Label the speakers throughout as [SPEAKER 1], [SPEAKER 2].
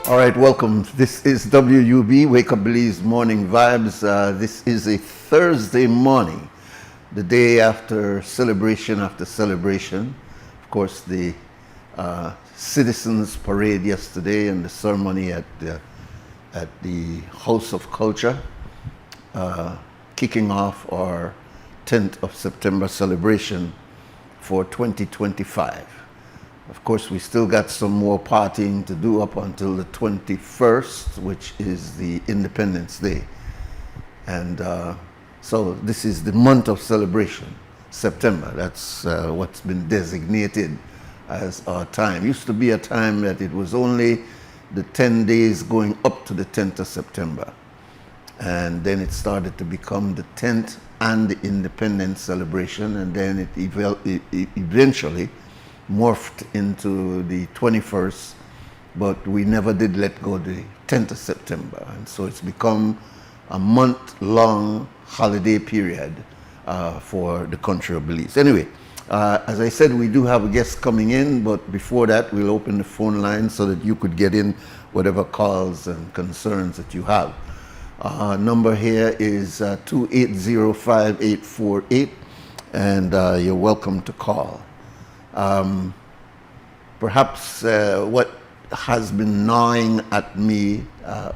[SPEAKER 1] All right, welcome. This is WUB, Wake Up Belize Morning Vibes. This is a Thursday morning, the day after celebration after celebration. Of course, the Citizens Parade yesterday and the ceremony at the House of Culture, kicking off our 10th of September celebration for 2025. Of course, we still got some more partying to do up until the 21st, which is the Independence Day. And so this is the month of celebration, September. That's what's been designated as our time. Used to be a time that it was only the 10 days going up to the 10th of September. And then it started to become the 10th and the Independence celebration, and then it eventually morphed into the 21st, but we never did let go the 10th of September. And so it's become a month-long holiday period for the country of Belize. Anyway, as I said, we do have a guest coming in, but before that, we'll open the phone line so that you could get in whatever calls and concerns that you have. Number here is 280-5848, and you're welcome to call. Perhaps what has been gnawing at me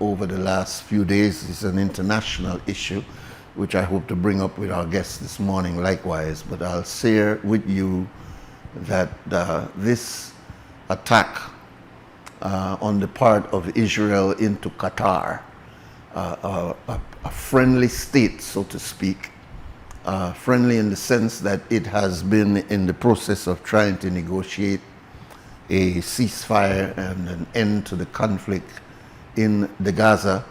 [SPEAKER 1] over the last few days is an international issue, which I hope to bring up with our guests this morning likewise. But I'll share with you that this attack on the part of Israel into Qatar, a friendly state, so to speak, friendly in the sense that it has been in the process of trying to negotiate a ceasefire and an end to the conflict in the Gaza,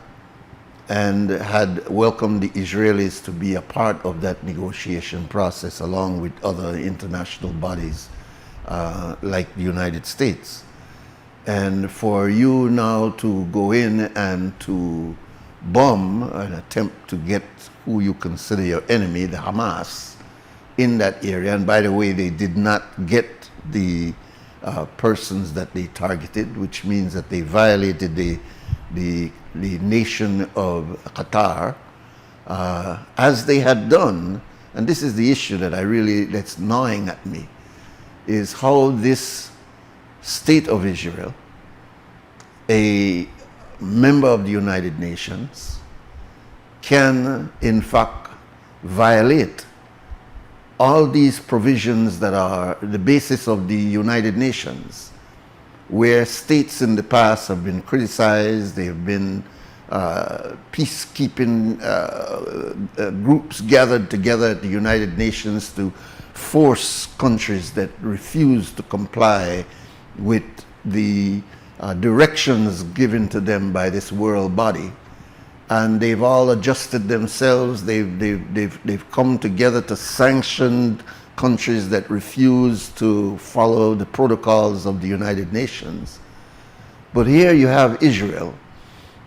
[SPEAKER 1] and had welcomed the Israelis to be a part of that negotiation process along with other international bodies like the United States. And for you now to go in and to bomb and attempt to get who you consider your enemy, the Hamas, in that area. And by the way, they did not get the persons that they targeted, which means that they violated the nation of Qatar, as they had done. And this is the issue that's gnawing at me, is how this state of Israel, a member of the United Nations, can in fact violate all these provisions that are the basis of the United Nations, where states in the past have been criticized. They've been peacekeeping groups gathered together at the United Nations to force countries that refuse to comply with the directions given to them by this world body. And they've all adjusted themselves. They've come together to sanction countries that refuse to follow the protocols of the United Nations. But here you have Israel,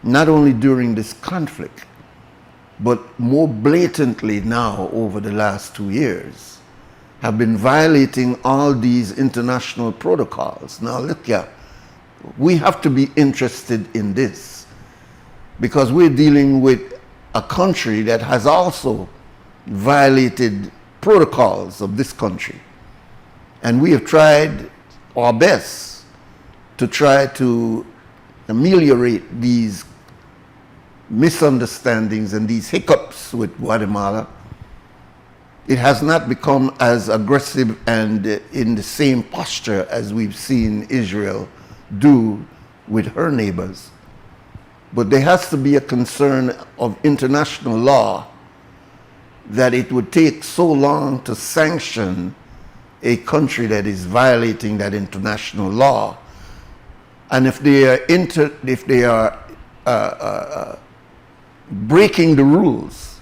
[SPEAKER 1] not only during this conflict, but more blatantly now over the last 2 years, have been violating all these international protocols. Now look here, we have to be interested in this, because we're dealing with a country that has also violated protocols of this country. And we have tried our best to try to ameliorate these misunderstandings and these hiccups with Guatemala. It has not become as aggressive and in the same posture as we've seen Israel do with her neighbors. But there has to be a concern of international law that it would take so long to sanction a country that is violating that international law. And if they are breaking the rules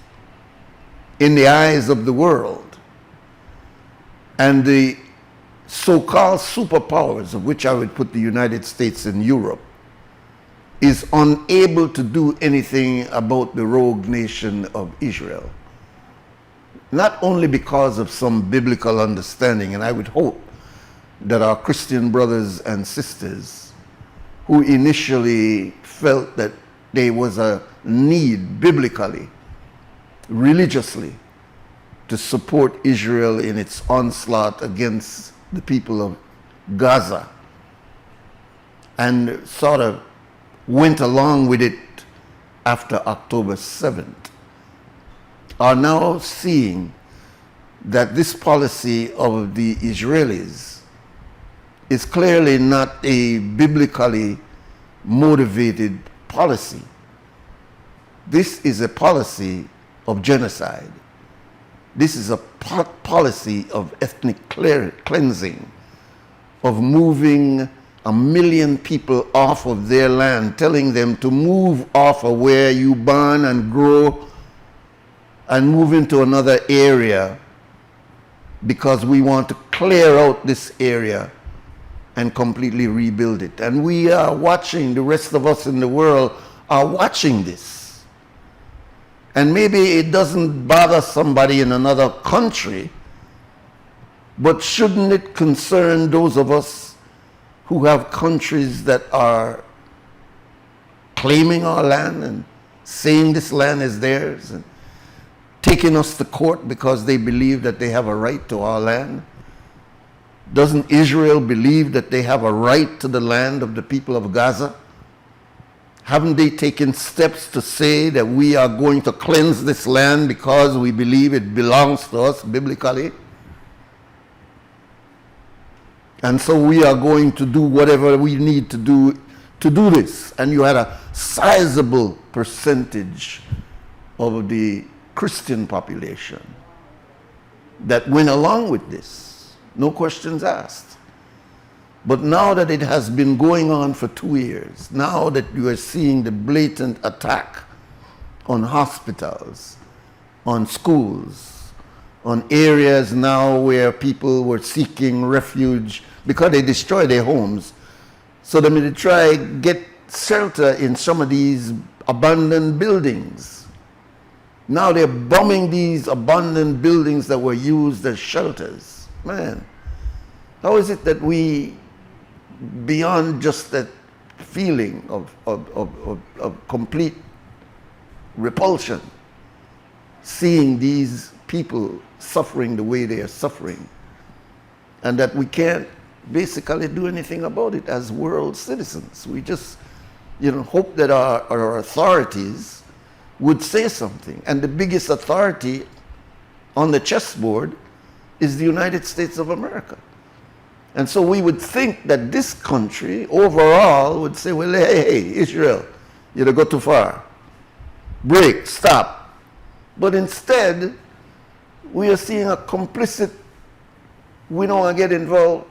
[SPEAKER 1] in the eyes of the world, and the so-called superpowers, of which I would put the United States and Europe, is unable to do anything about the rogue nation of Israel, not only because of some biblical understanding, and I would hope that our Christian brothers and sisters who initially felt that there was a need biblically, religiously, to support Israel in its onslaught against the people of Gaza, and sort of went along with it after October 7th, are now seeing that this policy of the Israelis is clearly not a biblically motivated policy. This is a policy of genocide. This is a policy of ethnic cleansing, of moving 1 million people off of their land, telling them to move off of where you burn and grow and move into another area because we want to clear out this area and completely rebuild it. And we are watching, the rest of us in the world are watching this. And maybe it doesn't bother somebody in another country, but shouldn't it concern those of us who have countries that are claiming our land and saying this land is theirs and taking us to court because they believe that they have a right to our land? Doesn't Israel believe that they have a right to the land of the people of Gaza? Haven't they taken steps to say that we are going to cleanse this land because we believe it belongs to us biblically? And so we are going to do whatever we need to do this. And you had a sizable percentage of the Christian population that went along with this. No questions asked. But now that it has been going on for 2 years, now that you are seeing the blatant attack on hospitals, on schools, on areas now where people were seeking refuge because they destroyed their homes, so they may try get shelter in some of these abandoned buildings. Now they're bombing these abandoned buildings that were used as shelters. Man, how is it that we, beyond just that feeling of complete repulsion, seeing these people suffering the way they are suffering, and that we can't basically do anything about it as world citizens? We just, hope that our authorities would say something. And the biggest authority on the chessboard is the United States of America. And so we would think that this country overall would say, well, hey, Israel, you go too far. Break, stop. But instead, we are seeing a complicit, we don't want to get involved,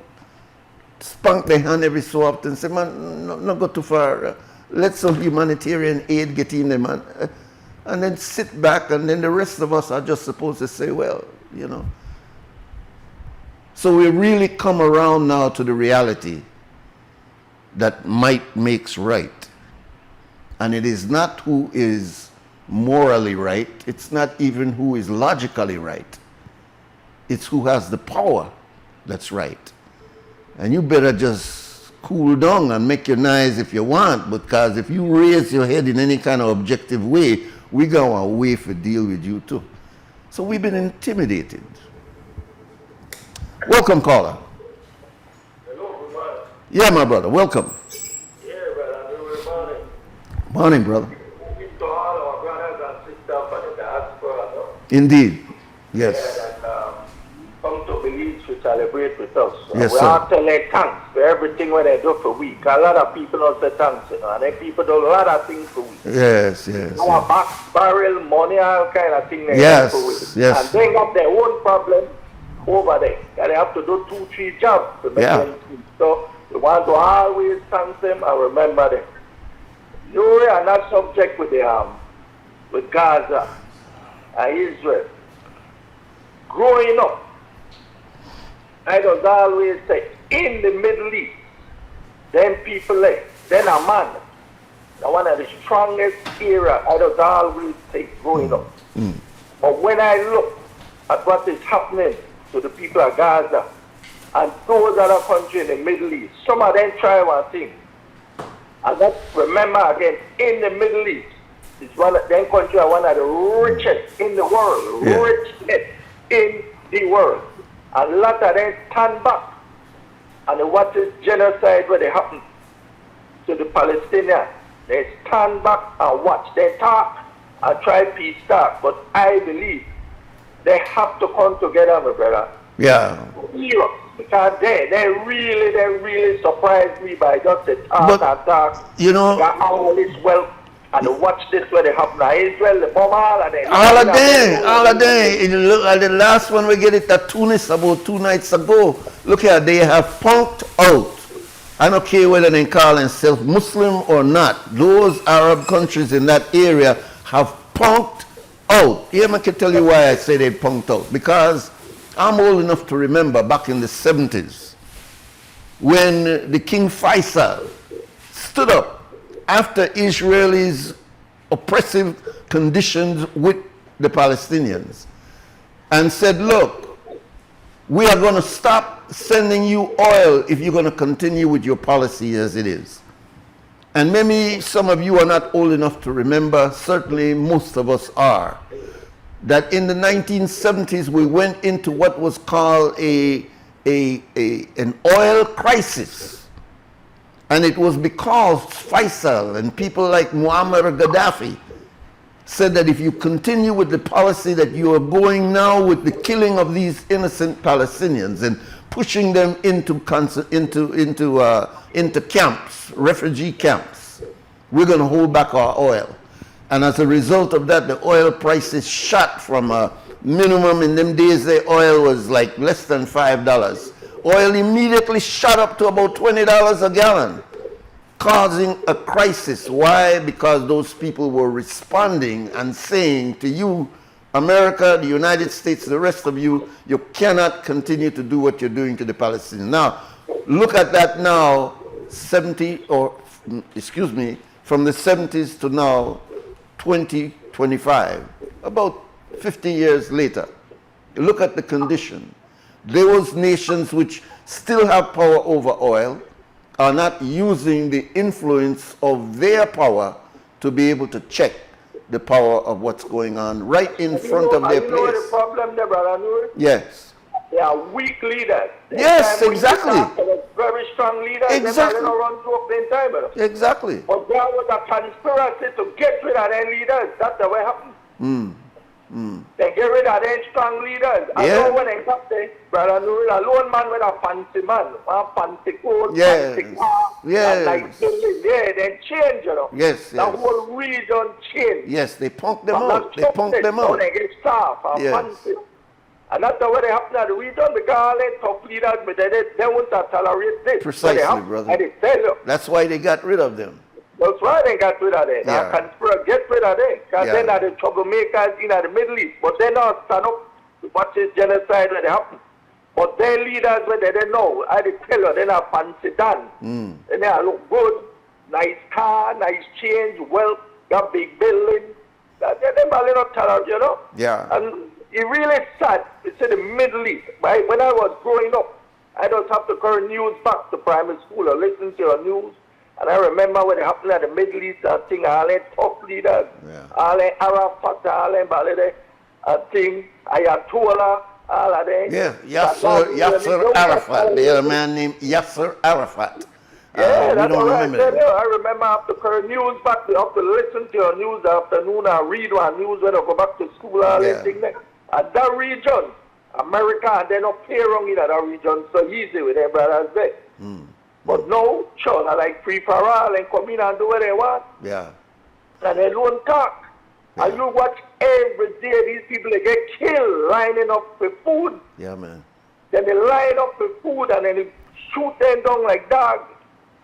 [SPEAKER 1] spunk their hand every so often, say, man, no go too far. Let some humanitarian aid get in there, man. And then sit back, and then the rest of us are just supposed to say, well, So we really come around now to the reality that might makes right. And it is not who is morally right. It's not even who is logically right. It's who has the power that's right. And you better just cool down and make your nice if you want, because if you raise your head in any kind of objective way, we're going to wait for deal with you too. So we've been intimidated. Welcome, caller.
[SPEAKER 2] Hello, good morning.
[SPEAKER 1] Yeah, my brother, welcome.
[SPEAKER 2] Yeah, brother, good morning.
[SPEAKER 1] Morning, brother.
[SPEAKER 2] We to all our brothers and sisters for the diaspora, no?
[SPEAKER 1] Indeed, yes.
[SPEAKER 2] Yeah, that come to believe to celebrate with us.
[SPEAKER 1] Yes,
[SPEAKER 2] we
[SPEAKER 1] sir.
[SPEAKER 2] have to let thanks for everything what they do for we. A lot of people don't say thanks, and then people do a lot of things for we.
[SPEAKER 1] Yes.
[SPEAKER 2] Our back barrel, money, all kind of thing they
[SPEAKER 1] Yes,
[SPEAKER 2] do for we.
[SPEAKER 1] yes.
[SPEAKER 2] And they got their own problem over there. They have to do 2-3 jobs to make them things. So we want to always thank them and remember them. You are not subject with Gaza and Israel. Growing up, I was always say, in the Middle East, then people left, then a man. One of the strongest era, I was always say, growing up. But when I look at what is happening to the people of Gaza and those other countries in the Middle East, some of them try one thing. And let's remember again, in the Middle East, it's one of them countries are one of the richest in the world, richest in the world. A lot of them stand back and watch this genocide where they happen to the Palestinians. They stand back and watch. They talk and try peace talk. But I believe they have to come together, my brother.
[SPEAKER 1] Yeah.
[SPEAKER 2] Europe, because they really surprised me by just the talk and talk.
[SPEAKER 1] You know,
[SPEAKER 2] got all this wealth and watch this where they happen now. Israel, the bomb all of them.
[SPEAKER 1] all of them. You look at the last one we get it at Tunis about 2 nights ago. Look here, they have punked out. I don't care whether they call themselves Muslim or not. Those Arab countries in that area have punked out. Here I can tell you why I say they punked out. Because I'm old enough to remember back in the 70s when the King Faisal stood up after Israelis' oppressive conditions with the Palestinians and said, look, we are going to stop sending you oil if you're going to continue with your policy as it is. And maybe some of you are not old enough to remember, certainly most of us are, that in the 1970s we went into what was called an oil crisis. And it was because Faisal and people like Muammar Gaddafi said that if you continue with the policy that you are going now with the killing of these innocent Palestinians and pushing them into camps, refugee camps, we're going to hold back our oil. And as a result of that, the oil prices shot from a minimum. In them days, the oil was like less than $5. Oil immediately shot up to about $20 a gallon, causing a crisis. Why? Because those people were responding and saying to you, America, the United States, the rest of you, you cannot continue to do what you're doing to the Palestinians. Now, look at that now, from the 70s to now, 2025, about 50 years later. Look at the condition. Those nations which still have power over oil are not using the influence of their power to be able to check the power of what's going on right in front of their place.
[SPEAKER 2] You know the problem there, Brother Nur?
[SPEAKER 1] Yes.
[SPEAKER 2] They are weak leaders.
[SPEAKER 1] Yes, exactly.
[SPEAKER 2] Very strong leaders.
[SPEAKER 1] Exactly.
[SPEAKER 2] They don't run to up the time.
[SPEAKER 1] Exactly.
[SPEAKER 2] But there was a conspiracy to get rid of their leaders. That's the way it happened. They get rid of their strong leaders. I know when they got there, Brother Nur, a lone man with a fancy man, a fancy coat, fancy car, like building there, they change, you know.
[SPEAKER 1] Yes,
[SPEAKER 2] the whole region changed.
[SPEAKER 1] Yes, they punked them out. They punked them out.
[SPEAKER 2] They get staff and fancy. And that's the way they happen at the region because all they tough leaders, but they won't tolerate this.
[SPEAKER 1] Precisely, brother.
[SPEAKER 2] And they tell you.
[SPEAKER 1] That's why they got rid of them.
[SPEAKER 2] That's why they got rid of them. Now, conspiracy get rid of them. Because they're not the troublemakers in the Middle East. But they not stand up to watch this genocide when it happen. But their leaders, when they don't know, I tell you, they're not fancy done. And they look good, nice car, nice change, wealth, got big building. They're not tolerant, you know.
[SPEAKER 1] Yeah.
[SPEAKER 2] And it really sad. It's in the Middle East. Right? When I was growing up, I just have to carry news back to primary school or listen to your news. And I remember when it happened at the Middle East, I think all the top leaders, all the Arafat, all the thing, Ayatollah, all of them.
[SPEAKER 1] Yeah, Yasser Arafat. The other man named Yasser Arafat.
[SPEAKER 2] Yeah, that's what I said. I remember I have to carry news back. I have to listen to your news afternoon and read one news when I go back to school, all that thing there. And that region, America, they don't play wrong in that region so easy with their brothers there. But no, sure, I like free for all and come in and do what they want.
[SPEAKER 1] Yeah.
[SPEAKER 2] And they don't talk. And you watch every day these people, they get killed lining up for food.
[SPEAKER 1] Yeah, man.
[SPEAKER 2] Then they line up for food and then they shoot them down like dogs.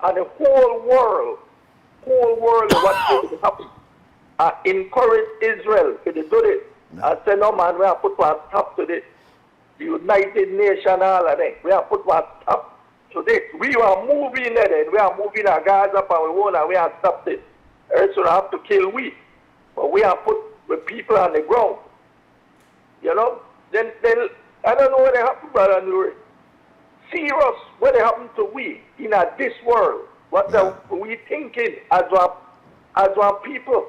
[SPEAKER 2] And the whole world watch this happen. I encourage Israel to do this. I say, no man, we have to put one stop to this. The United Nations, all of them, we have to put one stop to this. We are moving there, we are moving our guys up and we won't, and we have stopped this. Else we have to kill we. But we have put the people on the ground. You know? Then I don't know what happened, Brother Nuri. Serious, what happened to we in this world. What are we thinking as one people?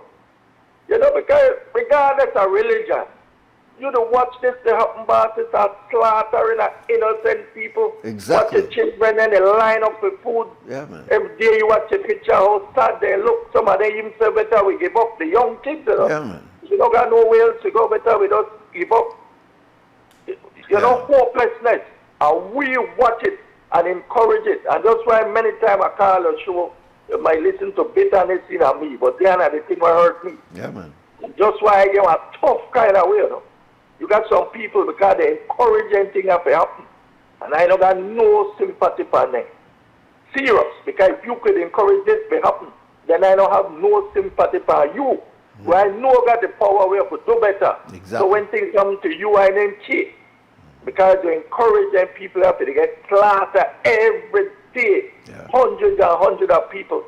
[SPEAKER 2] You know, because regardless of religion, you don't watch this, they happen bosses are slaughtering innocent people.
[SPEAKER 1] Exactly.
[SPEAKER 2] Watch the children and they line up for food.
[SPEAKER 1] Yeah, man.
[SPEAKER 2] Every day you watch a picture how sad they look. Some of them even say better we give up. The young kids, you know.
[SPEAKER 1] Yeah, man.
[SPEAKER 2] You don't got nowhere else to go, better we just give up. You know, hopelessness. And we watch it and encourage it. And that's why many times I call a show, you might listen to bitterness in me, but they are not the thing that hurt me.
[SPEAKER 1] Yeah, man.
[SPEAKER 2] Just why I get a tough kind of way, you know. You got some people because they encourage anything that happen. And I don't got no sympathy for them. Serious. Because if you could encourage this to happen, then I don't have no sympathy for you. Where I know got the power where to do better.
[SPEAKER 1] Exactly.
[SPEAKER 2] So when things come to you, I name key. Because you encourage them people after they get slaughtered every day.
[SPEAKER 1] Yeah.
[SPEAKER 2] Hundreds and hundreds of people.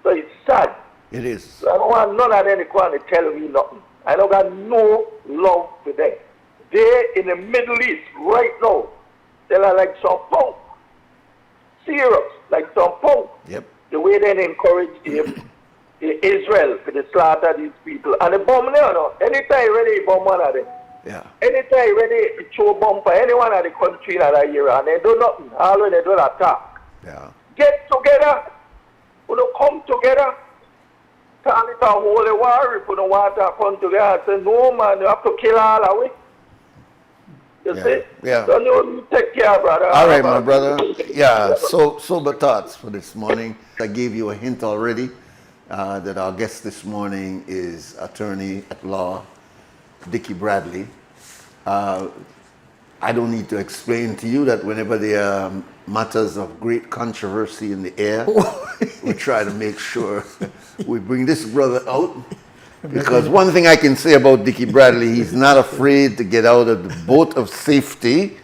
[SPEAKER 2] So it's sad.
[SPEAKER 1] It is.
[SPEAKER 2] So I don't want none of them to tell me nothing. I don't got no love for them. They in the Middle East right now, they're like some punk. Serious, like some punk.
[SPEAKER 1] Yep.
[SPEAKER 2] The way they encourage Israel for the slaughter these people. And the bomb there, no, anytime you ready to bomb one of them.
[SPEAKER 1] Yeah.
[SPEAKER 2] Anytime you ready to throw a bomb for anyone of the country in that area, and they do nothing, all when they do attack.
[SPEAKER 1] Yeah.
[SPEAKER 2] Get together. We don't come together. Call it a holy war if we don't want to come together and say, no man, you have to kill all of it. You see?
[SPEAKER 1] Yeah.
[SPEAKER 2] So you take care, brother.
[SPEAKER 1] All right, my brother. Yeah, so sober thoughts for this morning. I gave you a hint already that our guest this morning is attorney at law, Dickie Bradley. I don't need to explain to you that whenever there are matters of great controversy in the air, we try to make sure we bring this brother out. Because one thing I can say about Dickie Bradley, he's not afraid to get out of the boat of safety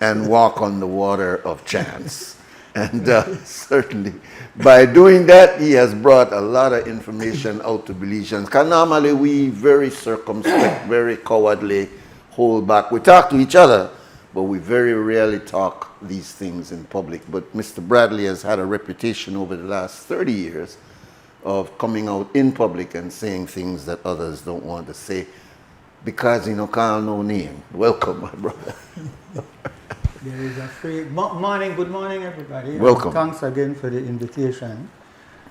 [SPEAKER 1] and walk on the water of chance. And certainly, by doing that, he has brought a lot of information out to Belizeans. Because normally we very circumspect, very cowardly, hold back. We talk to each other, but we very rarely talk these things in public. But Mr. Bradley has had a reputation over the last 30 years of coming out in public and saying things that others don't want to say because he no call no name. Welcome, my brother.
[SPEAKER 3] There is a phrase. Morning, good morning, everybody.
[SPEAKER 1] Welcome.
[SPEAKER 3] Thanks again for the invitation.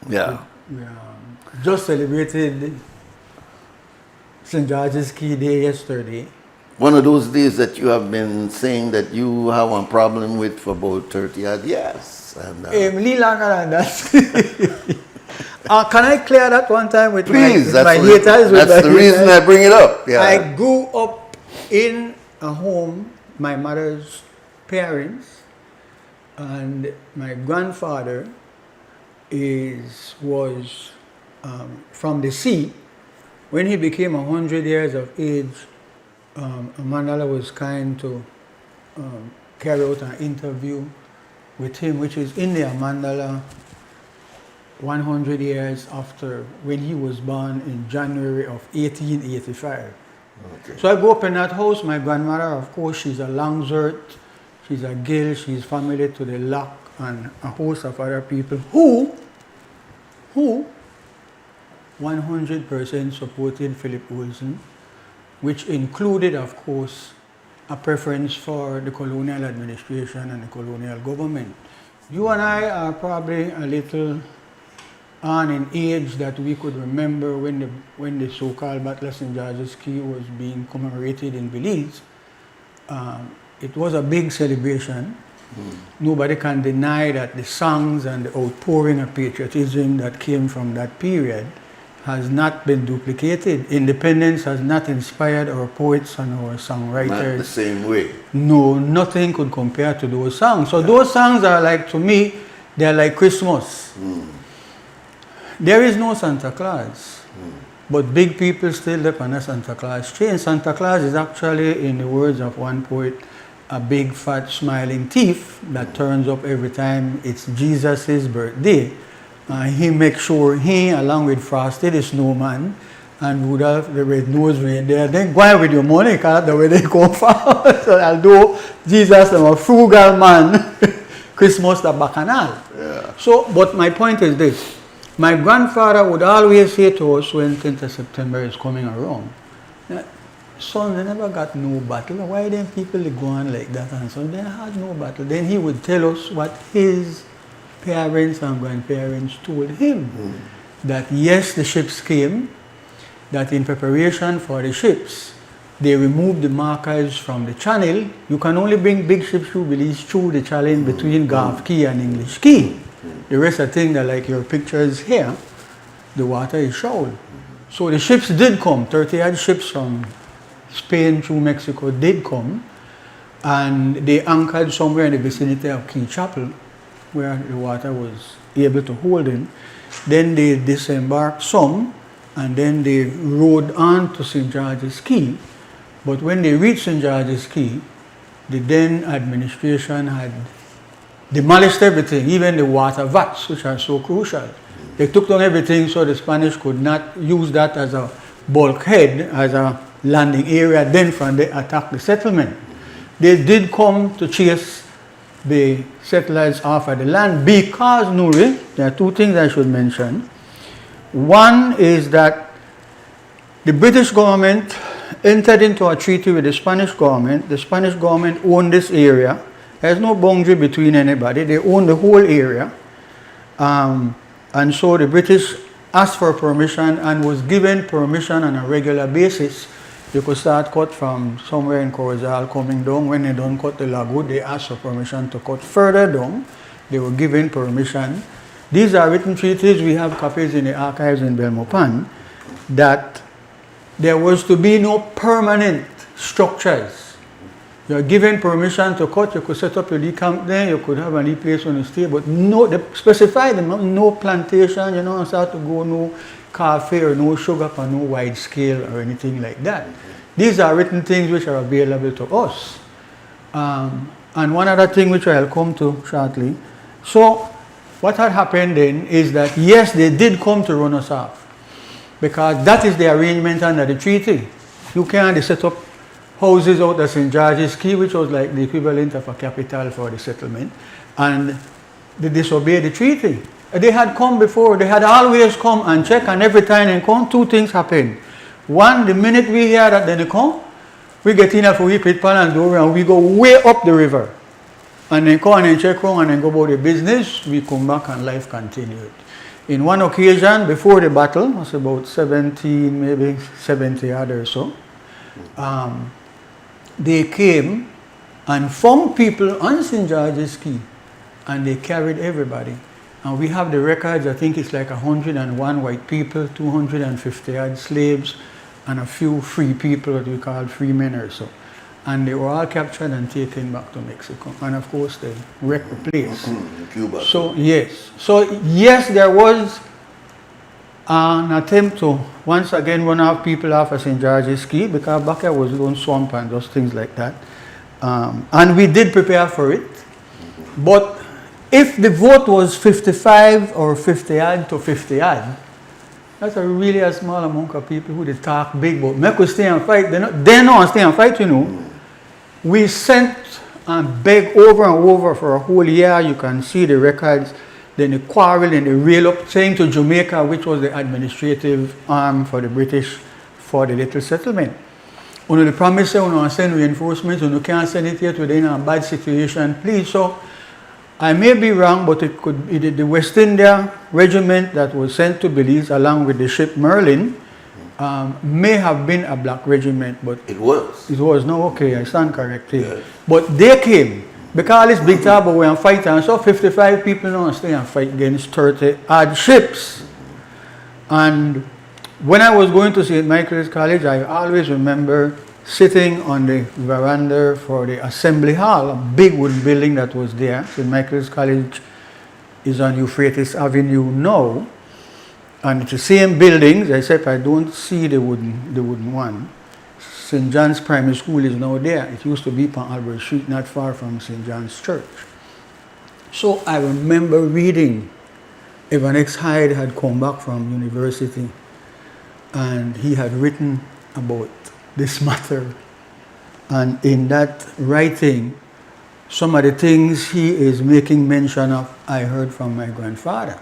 [SPEAKER 1] Yeah.
[SPEAKER 3] We just celebrated St. George's Caye Day yesterday.
[SPEAKER 1] One of those days that you have been saying that you have a problem with for about 30 odd years. And,
[SPEAKER 3] longer than that. Can I clear that one time with
[SPEAKER 1] please,
[SPEAKER 3] my haters?
[SPEAKER 1] That's the reason I bring it up. Yeah.
[SPEAKER 3] I grew up in a home, my mother's parents, and my grandfather was from the sea. When he became 100 years of age, Mandela was kind to carry out an interview with him, which is in there, Mandela 100 years after when he was born in January of 1885. Okay. So I grew up in that house. My grandmother, of course, she's a Langsert, she's a Gill, she's family to the Lock and a host of other people who 100% supported Philip Wilson, which included, of course, a preference for the colonial administration and the colonial government. You and I are probably a little on in age that we could remember when the so-called Battle of St. George's Caye was being commemorated in Belize. It was a big celebration. Nobody can deny that the songs and the outpouring of patriotism that came from that period has not been duplicated. Independence has not inspired our poets and our songwriters.
[SPEAKER 1] Not the same way.
[SPEAKER 3] No, nothing could compare to those songs. So those songs are like, to me, they're like Christmas. There is no Santa Claus, but big people still live on a Santa Claus train. Santa Claus is actually, in the words of one poet, a big fat smiling thief that turns up every time it's Jesus' birthday. He makes sure he, along with Frosty the Snowman and Rudolph the Red-Nosed Reindeer, then go out with your money, because that's the way they come from. So although Jesus is a frugal man, Christmas the Bacchanal.
[SPEAKER 1] Yeah.
[SPEAKER 3] So, but my point is this. My grandfather would always say to us when 10th of September is coming around, son, they never got no battle. Why then people go on like that? And so they had no battle. Then he would tell us what his parents and grandparents told him. That yes, the ships came, that in preparation for the ships, they removed the markers from the channel. You can only bring big ships through Belize through the channel between Gulf Caye and English Caye. The rest of things that like your pictures here, the water is shoal. So the ships did come, 30-odd ships from Spain through Mexico did come, and they anchored somewhere in the vicinity of Caye Chapel, where the water was able to hold them. Then they disembarked some, and then they rode on to St. George's Caye. But when they reached St. George's Caye, the then administration had demolished everything, even the water vats, which are so crucial. They took down everything so the Spanish could not use that as a bulkhead, as a landing area, then from there attack the settlement. They did come to chase the settlers off of the land because, Nuri, there are two things I should mention. One is that the British government entered into a treaty with the Spanish government. The Spanish government owned this area. There's no boundary between anybody. They own the whole area. And so the British asked for permission and was given permission on a regular basis. You could start cut from somewhere in Corozal coming down. When they don't cut the lagoon, they asked for permission to cut further down. They were given permission. These are written treaties. We have copies in the archives in Belmopan that there was to be no permanent structures. You are given permission to cut, you could set up your camp there, you could have any place on the stay, but no, they specified them, no plantation, you know, start to go, no coffee or no sugar or no wide scale or anything like that. These are written things which are available to us. And one other thing which I'll come to shortly. So what had happened then is that yes, they did come to run us off because that is the arrangement under the treaty. You can't set up houses out of St. George's Caye, which was like the equivalent of a capital for the settlement, and they disobeyed the treaty. They had come before, they had always come and check, and every time they come, two things happen. One, the minute we hear that they come, we get in for we pit pan and door and we go way up the river. And then come and check around and then go about the business, we come back and life continued. In one occasion, before the battle, it was about 17, maybe 70 odd or so, they came and found people on St. George's Caye and they carried everybody. And we have the records, I think it's like 101 white people, 250 odd slaves, and a few free people that we call free men or so. And they were all captured and taken back to Mexico. And of course they wrecked the place.
[SPEAKER 1] Cuba.
[SPEAKER 3] So yes, there was an attempt to once again run off people off of St. George's Caye because back here was on swamp and those things like that. And we did prepare for it. But if the vote was 55 or 50 odd to 50 odd, that's a really a small amount of people who they talk big about. Make us stay and fight. They know and stay and fight, you know. We sent and begged over and over for a whole year. You can see the records. Then the quarrel and the rail up, saying to Jamaica, which was the administrative arm for the British for the little settlement. When the promise say, when send reinforcements, when you can't send it yet, we're in a bad situation, please. So I may be wrong, but it could be the West India regiment that was sent to Belize along with the ship Merlin may have been a black regiment, but
[SPEAKER 1] it was.
[SPEAKER 3] It was, no, okay, I stand corrected.
[SPEAKER 1] Yes.
[SPEAKER 3] But they came, because this big table we are fighting, and so 55 people now stay and fight against 30 odd ships. And when I was going to St. Michael's College, I always remember sitting on the veranda for the assembly hall, a big wooden building that was there. St. Michael's College is on Euphrates Avenue now, and it's the same buildings, except I don't see the wooden one. St. John's Primary School is now there. It used to be on Albert Street, not far from St. John's Church. So I remember reading, Evan X. Hyde had come back from university, and he had written about this matter. And in that writing, some of the things he is making mention of, I heard from my grandfather.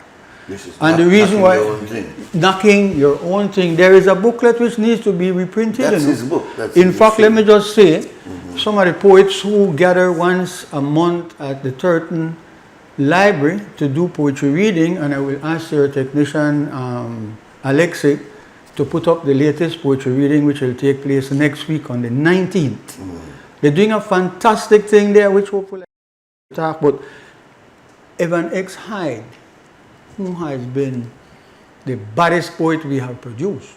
[SPEAKER 1] This is
[SPEAKER 3] And the reason why
[SPEAKER 1] your own thing.
[SPEAKER 3] knocking your own thing, there is a booklet which needs to be reprinted.
[SPEAKER 1] That's
[SPEAKER 3] you know.
[SPEAKER 1] his book. That's
[SPEAKER 3] In
[SPEAKER 1] his
[SPEAKER 3] fact, let me
[SPEAKER 1] thing.
[SPEAKER 3] just say, some of the poets who gather once a month at the Turton Library to do poetry reading, and I will ask your technician, Alexei, to put up the latest poetry reading, which will take place next week on the 19th. They're doing a fantastic thing there, which hopefully I will talk about. Evan X. Hyde, who has been the baddest poet we have produced,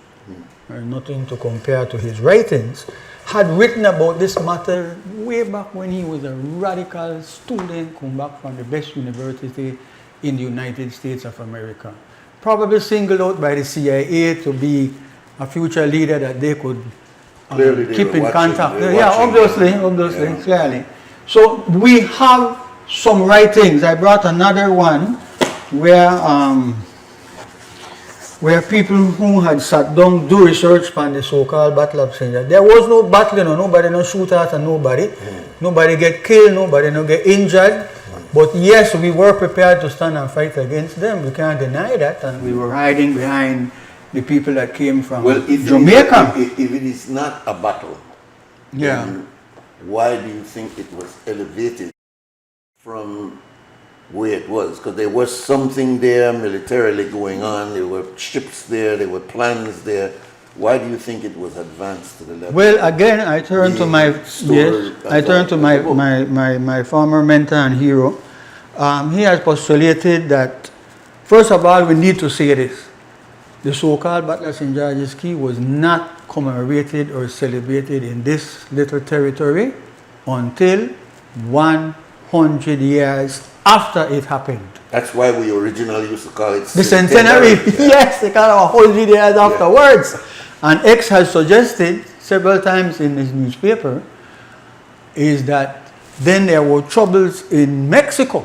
[SPEAKER 3] nothing to compare to his writings, had written about this matter way back when he was a radical student, come back from the best university in the United States of America. Probably singled out by the CIA to be a future leader that they could keep in contact. Yeah, obviously, clearly. So we have some writings. I brought another one where people who had sat down do research on the so-called Battle of St. John. There was no battle, you know, nobody no shoot at nobody. Nobody get killed, nobody no get injured. But yes, we were prepared to stand and fight against them. We can't deny that. And we were hiding behind the people that came from Jamaica.
[SPEAKER 1] If it is not a battle, then why do you think it was elevated from where it was? Because there was something there militarily going on. There were ships there. There were plans there. Why do you think it was advanced to the level?
[SPEAKER 3] Well, again, I turn to my former mentor and hero. He has postulated that, first of all, we need to say this. The so-called Battle of St. George's Caye was not commemorated or celebrated in this little territory until 100 years after it happened.
[SPEAKER 1] That's why we originally used to call it
[SPEAKER 3] the centenary. Yes, they call it 100 years afterwards. And X has suggested several times in his newspaper is that then there were troubles in Mexico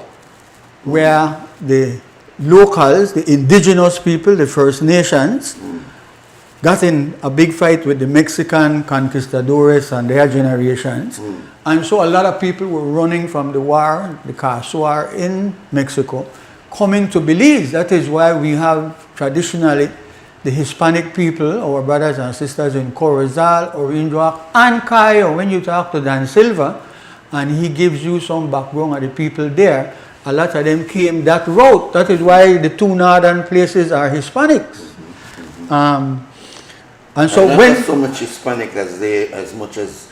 [SPEAKER 3] where the locals, the indigenous people, the First Nations, got in a big fight with the Mexican conquistadores and their generations. And so a lot of people were running from the war, the caste war in Mexico, coming to Belize. That is why we have traditionally the Hispanic people, our brothers and sisters in Corozal, Orange Rock, and Caye. When you talk to Dan Silva, and he gives you some background of the people there, a lot of them came that route. That is why the two northern places are Hispanics. And so
[SPEAKER 1] not
[SPEAKER 3] when
[SPEAKER 1] so much Hispanic as much as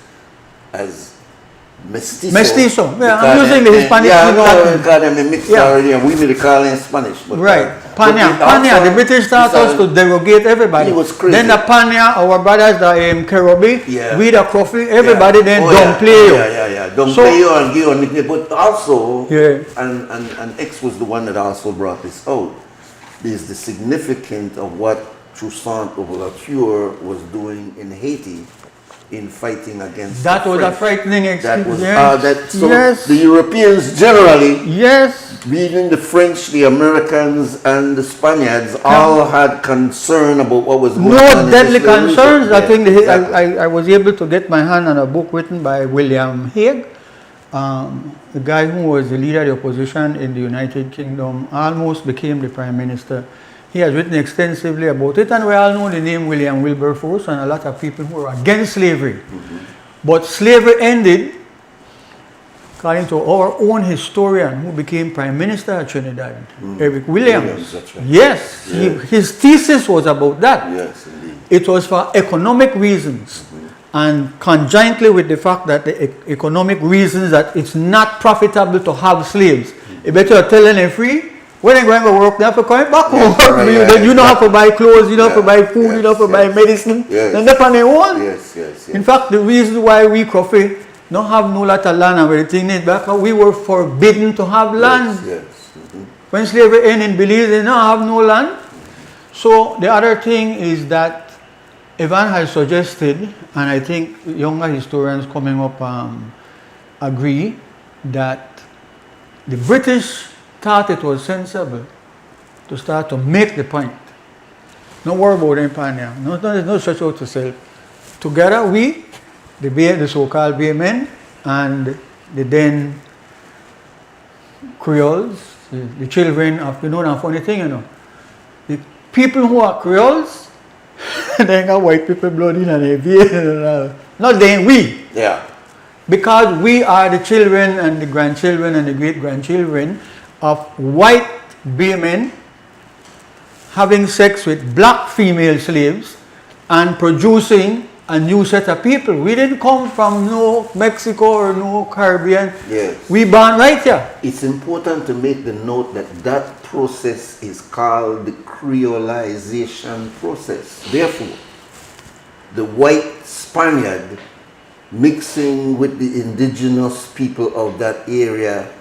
[SPEAKER 1] mestizo.
[SPEAKER 3] Mestizo. Yeah, I'm using the Hispanic.
[SPEAKER 1] Yeah, no, we call them a mixed already, and we may call them Spanish. But,
[SPEAKER 3] right. Panya. The British taught us to derogate everybody.
[SPEAKER 1] It was crazy.
[SPEAKER 3] Then the Panya, our brothers, the Kerobi, we the Kofi, everybody then don't play you.
[SPEAKER 1] Don't play you and give you a nickname. But also, and X was the one that also brought this out, is the significance of what Toussaint Louverture was doing in Haiti in fighting against
[SPEAKER 3] that
[SPEAKER 1] the
[SPEAKER 3] was
[SPEAKER 1] French.
[SPEAKER 3] A frightening experience.
[SPEAKER 1] The Europeans generally,
[SPEAKER 3] meaning
[SPEAKER 1] the French, the Americans, and the Spaniards all had concern about what was going on.
[SPEAKER 3] No deadly concerns. I think I was able to get my hand on a book written by William Hague, the guy who was the leader of the opposition in the United Kingdom, almost became the Prime Minister. He has written extensively about it, and we all know the name William Wilberforce and a lot of people who were against slavery. But slavery ended, according to our own historian who became Prime Minister of Trinidad, Eric Williams.
[SPEAKER 1] That's right.
[SPEAKER 3] Yes, his thesis was about that.
[SPEAKER 1] Yes, indeed.
[SPEAKER 3] It was for economic reasons, and conjointly with the fact that the economic reasons that it's not profitable to have slaves. You better tell them free. When they going to work, they have to come back home. Then you don't have to buy clothes, you don't have to buy food, you don't have to buy medicine. Then they're on their own. In fact, the reason why we coffee don't have no lot of land and everything is because we were forbidden to have land. When slavery ended in Belize, they don't have no land. So the other thing is that Evan has suggested, and I think younger historians coming up agree, that the British thought it was sensible to start to make the point. No worry about Empania. No stretch out to self. Together we, the so-called BMN, and the then Creoles, the children of, you know, that funny thing, you know, the people who are Creoles, they got white people blood in and they not they, we.
[SPEAKER 1] Yeah.
[SPEAKER 3] Because we are the children and the grandchildren and the great-grandchildren of white men having sex with black female slaves and producing a new set of people. We didn't come from no Mexico or no Caribbean.
[SPEAKER 1] Yes.
[SPEAKER 3] We born right here.
[SPEAKER 1] It's important to make the note that that process is called the creolization process. Therefore, the white Spaniard mixing with the indigenous people of that area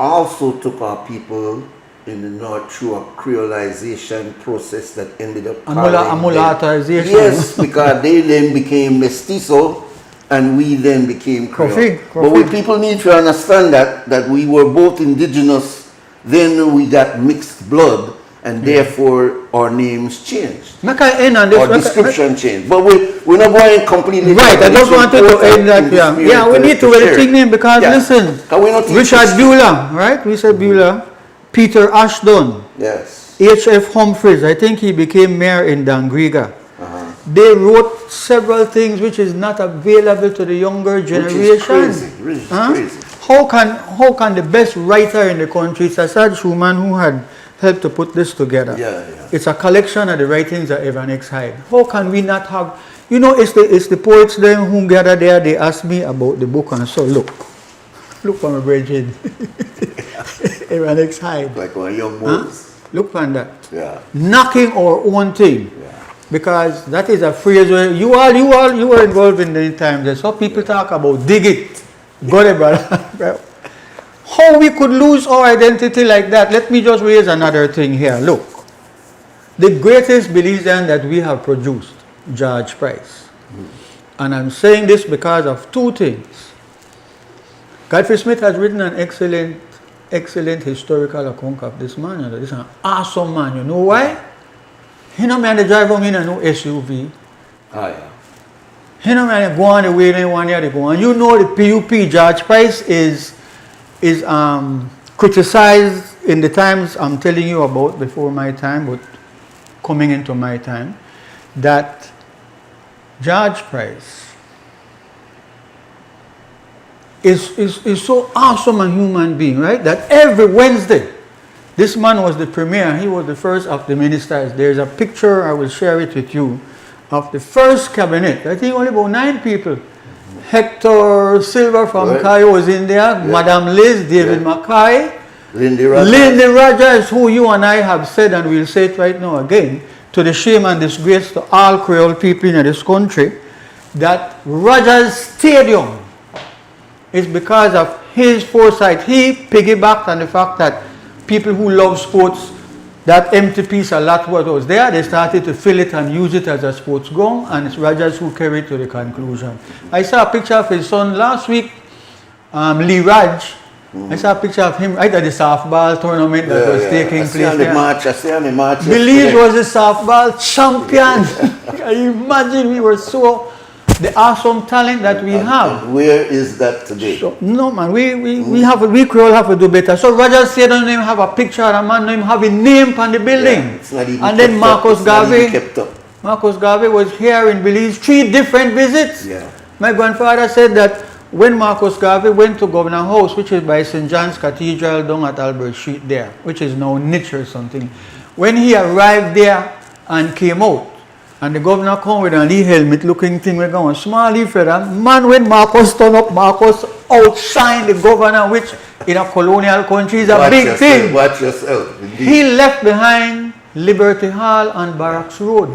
[SPEAKER 1] also took our people in the north through a creolization process that ended up
[SPEAKER 3] Mulatization.
[SPEAKER 1] Yes, because they then became mestizo and we then became Creole. But people need to understand that we were both indigenous, then we got mixed blood, and therefore our names changed. Our description changed. But we're not going completely.
[SPEAKER 3] Right, I just wanted to end that. Yeah, we need to really name because listen, Richard Bueller, right? Richard Bueller, Peter Ashton,
[SPEAKER 1] yes,
[SPEAKER 3] H.F. Humphreys, I think he became mayor in Dangriga. They wrote several things which is not available to the younger generation.
[SPEAKER 1] Which is crazy.
[SPEAKER 3] How can the best writer in the country, Sasad Schumann, who had helped to put this together, it's a collection of the writings of Evan X. Hyde. How can we not have, you know, it's the poets then who gather there, they ask me about the book and so look for my brethren. Evan X. Hyde.
[SPEAKER 1] Like one young Moses.
[SPEAKER 3] Look on that.
[SPEAKER 1] Yeah.
[SPEAKER 3] Knocking our own thing. Because that is a phrase where you were involved in the times. So people talk about dig it. Got it, brother. How we could lose our identity like that? Let me just raise another thing here. Look. The greatest believer that we have produced, George Price. And I'm saying this because of two things. Godfrey Smith has written an excellent historical account of this man. This is an awesome man. You know why? He no man drive home in a no SUV. He no man go on the way they want to go on. You know the PUP, George Price is criticized in the times I'm telling you about before my time, but coming into my time, that George Price is so awesome a human being, right? That every Wednesday, this man was the premier. He was the first of the ministers. There's a picture, I will share it with you, of the first cabinet. I think only about 9 people. Hector Silva from Caye was in there. Madame Liz, David Mackay. Lindy Rogers, who you and I have said, and we'll say it right now again, to the shame and disgrace to all Creole people in this country, that Rogers Stadium is because of his foresight. He piggybacked on the fact that people who love sports, that empty piece of lot what was there, they started to fill it and use it as a sports ground, and it's Rogers who carried to the conclusion. I saw a picture of his son last week, Lee Raj. I saw a picture of him right at the softball tournament that was taking place there.
[SPEAKER 1] I see on the match.
[SPEAKER 3] Belize was the softball champion. Can you imagine? We were so, the awesome talent that we have.
[SPEAKER 1] And where is that today?
[SPEAKER 3] So, no man, we Creole have to do better. So Rogers said don't even have a picture of a man, don't even have a name on the building.
[SPEAKER 1] It's not even
[SPEAKER 3] and then Marcus Garvey was here in Belize, 3 different visits. My grandfather said that when Marcus Garvey went to Governor House, which is by St. John's Cathedral down at Albert Street there, which is now niche or something, when he arrived there and came out, and the governor come with a little helmet looking thing, we're going, small leaf feather. Man, when Marcus turned up, Marcus outshined the governor, which in a colonial country is a big thing.
[SPEAKER 1] Watch yourself. Indeed.
[SPEAKER 3] He left behind Liberty Hall and Barracks Road,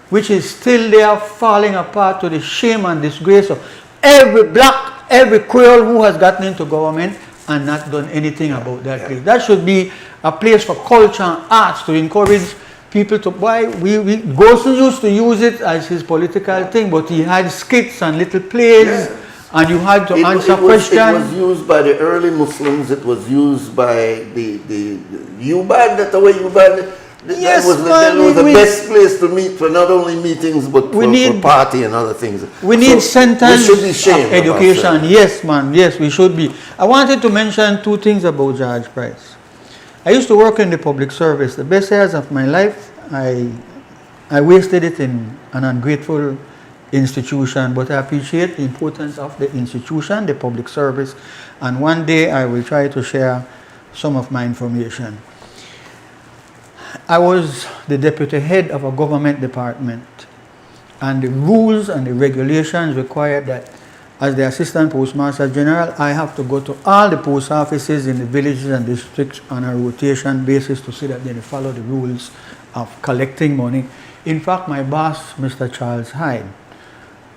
[SPEAKER 3] which is still there, falling apart to the shame and disgrace of every black, every Creole who has gotten into government and not done anything about that place. That should be a place for culture and arts to encourage people to buy. Golson used to use it as his political thing, but he had skits and little plays, and you had to answer questions.
[SPEAKER 1] It was used by the early Muslims. It was used by the WUB, that's the way WUB.
[SPEAKER 3] Yes,
[SPEAKER 1] that was the best place to meet for not only meetings but for party and other things.
[SPEAKER 3] We need centers
[SPEAKER 1] we should be ashamed
[SPEAKER 3] of education. Yes, man. Yes, we should be. I wanted to mention two things about George Price. I used to work in the public service. The best years of my life, I wasted it in an ungrateful institution, but I appreciate the importance of the institution, the public service, and one day I will try to share some of my information. I was the deputy head of a government department, and the rules and the regulations required that as the assistant postmaster general, I have to go to all the post offices in the villages and districts on a rotation basis to see that they follow the rules of collecting money. In fact, my boss, Mr. Charles Hyde,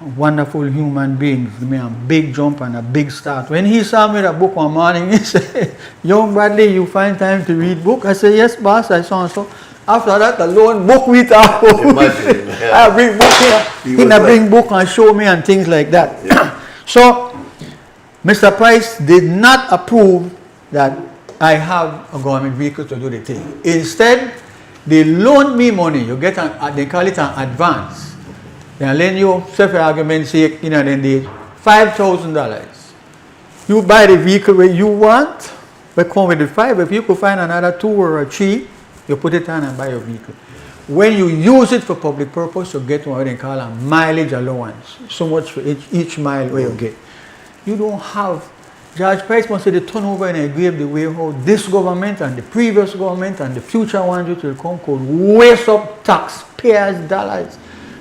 [SPEAKER 3] a wonderful human being, he made a big jump and a big start. When he saw me with a book one morning, he said, "Young Bradley, you find time to read book?" I said, "Yes, boss, I saw so." After that, alone, book with her. I bring book here. He bring book and show me and things like that. Yeah. So, Mr. Price did not approve that I have a government vehicle to do the thing. Instead, they loaned me money. You get they call it an advance. They lend you, say for argument's sake, then they $5,000. You buy the vehicle where you want, but come with the 5. If you could find another 2 or a 3, you put it on and buy your vehicle. When you use it for public purpose, you get what they call a mileage allowance. So much for each mile where you get. You don't have. George Price must say the turnover and agree the way how this government and the previous government and the future ones which will come could waste up taxpayers' dollars.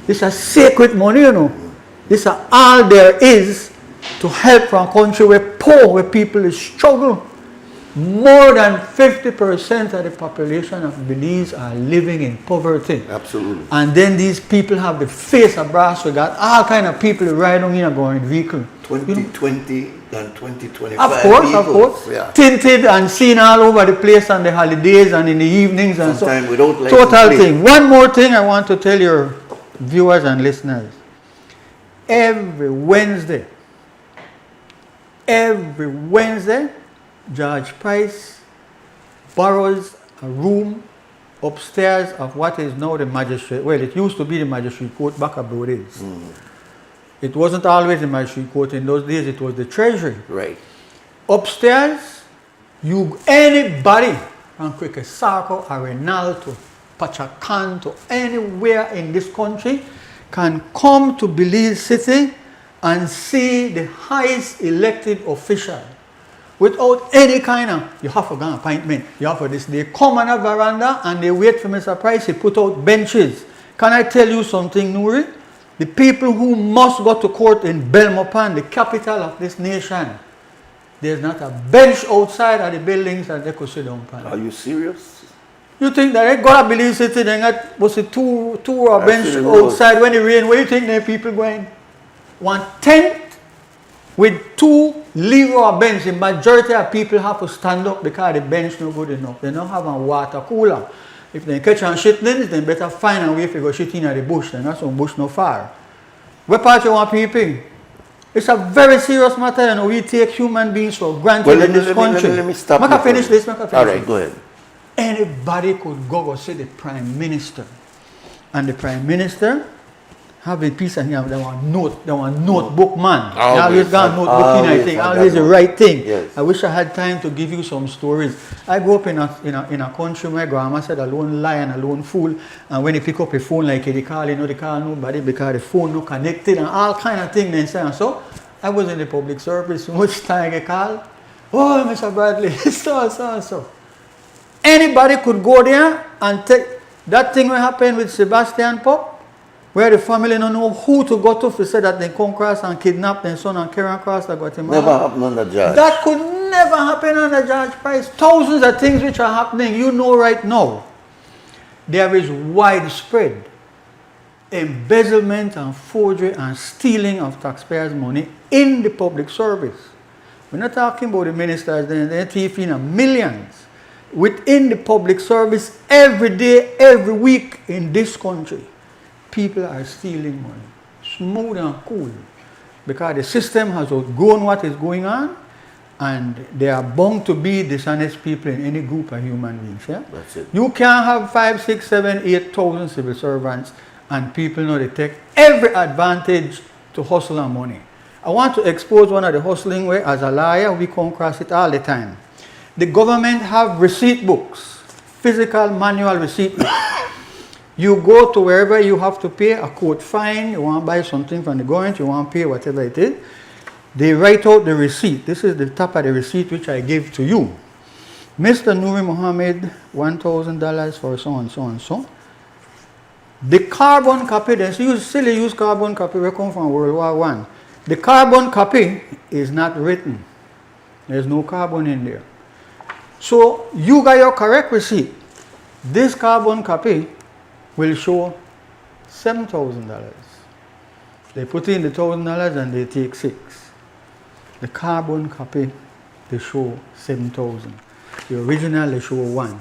[SPEAKER 3] This is sacred money, you know. This is all there is to help from a country where poor, where people struggle. More than 50% of the population of Belize are living in poverty.
[SPEAKER 1] Absolutely.
[SPEAKER 3] And then these people have the face of brass. We got all kind of people riding in a going vehicle.
[SPEAKER 1] 2020 and 2025.
[SPEAKER 3] Of course, vehicles. Of course. Yeah. Tinted and seen all over the place on the holidays and in the evenings and
[SPEAKER 1] sometimes
[SPEAKER 3] so.
[SPEAKER 1] Without license
[SPEAKER 3] total
[SPEAKER 1] plate.
[SPEAKER 3] thing. One more thing I want to tell your viewers and listeners. Every Wednesday, George Price borrows a room upstairs of what is now the magistrate. Well, it used to be the magistrate court back up those days. It wasn't always the magistrate court. In those days, it was the treasury.
[SPEAKER 1] Right.
[SPEAKER 3] Upstairs, anybody from Kwekesako, Arenal to Pachacan to anywhere in this country can come to Belize City and see the highest elected official without any kind of, you have to get an appointment, you have for this. They come on a veranda and they wait for Mr. Price. He put out benches. Can I tell you something, Nuri? The people who must go to court in Belmopan, the capital of this nation, there's not a bench outside of the buildings that they could sit down on.
[SPEAKER 1] Are you serious?
[SPEAKER 3] You think that they got a Belize City, they got was it two or bench outside when it rain? Where you think the people going? One tent with 2 lever or bench. The majority of people have to stand up because the bench no good enough. They don't have a water cooler. If they catch on shit then better find a way to go shit in the bush. Then that's some bush no far. What part you want people? It's a very serious matter, and we take human beings for granted in this country.
[SPEAKER 1] Let me stop.
[SPEAKER 3] Make I finish this. All
[SPEAKER 1] right, go ahead.
[SPEAKER 3] Anybody could go see the Prime Minister, and the Prime Minister have a piece of him. They want notebook man. They always got notebook in. I think always the right thing.
[SPEAKER 1] Yes.
[SPEAKER 3] I wish I had time to give you some stories. I grew up in a country. My grandma said, "Alone lion, alone fool." And when you pick up a phone like they call nobody because the phone no connected and all kind of things. Then say and so. I was in the public service. So much time I call. Oh, Mr. Bradley, so. Anybody could go there and take that thing what happened with Sebastian Pop. Where the family don't know who to go to say that they come across and kidnap their son and carry across the Guatemala.
[SPEAKER 1] Never happened under George.
[SPEAKER 3] That could never happen under George Price. Thousands of things which are happening, you know right now. There is widespread embezzlement and forgery and stealing of taxpayers' money in the public service. We're not talking about the ministers, they're thieving millions. Within the public service, every day, every week in this country. People are stealing money, smooth and cool, because the system has outgrown what is going on, And there are bound to be dishonest people in any group of human beings. Yeah?
[SPEAKER 1] That's it.
[SPEAKER 3] You can't have 5, 6, 7, 8,000 civil servants and people know they take every advantage to hustle and money. I want to expose one of the hustling way. As a lawyer, we come across it all the time. The government have receipt books, physical manual receipt books. You go to wherever you have to pay a court fine, you want to buy something from the government, you want to pay whatever it is. They write out the receipt. This is the top of the receipt which I give to you. Mr. Nuri Mohammed, $1,000 for so and so and so. The carbon copy, they still use carbon copy, we come from World War I. The carbon copy is not written. There's no carbon in there. So you got your correct receipt. This carbon copy will show $7,000. They put in the $1,000 and they take 6. The carbon copy, they show 7,000. The original, they show 1.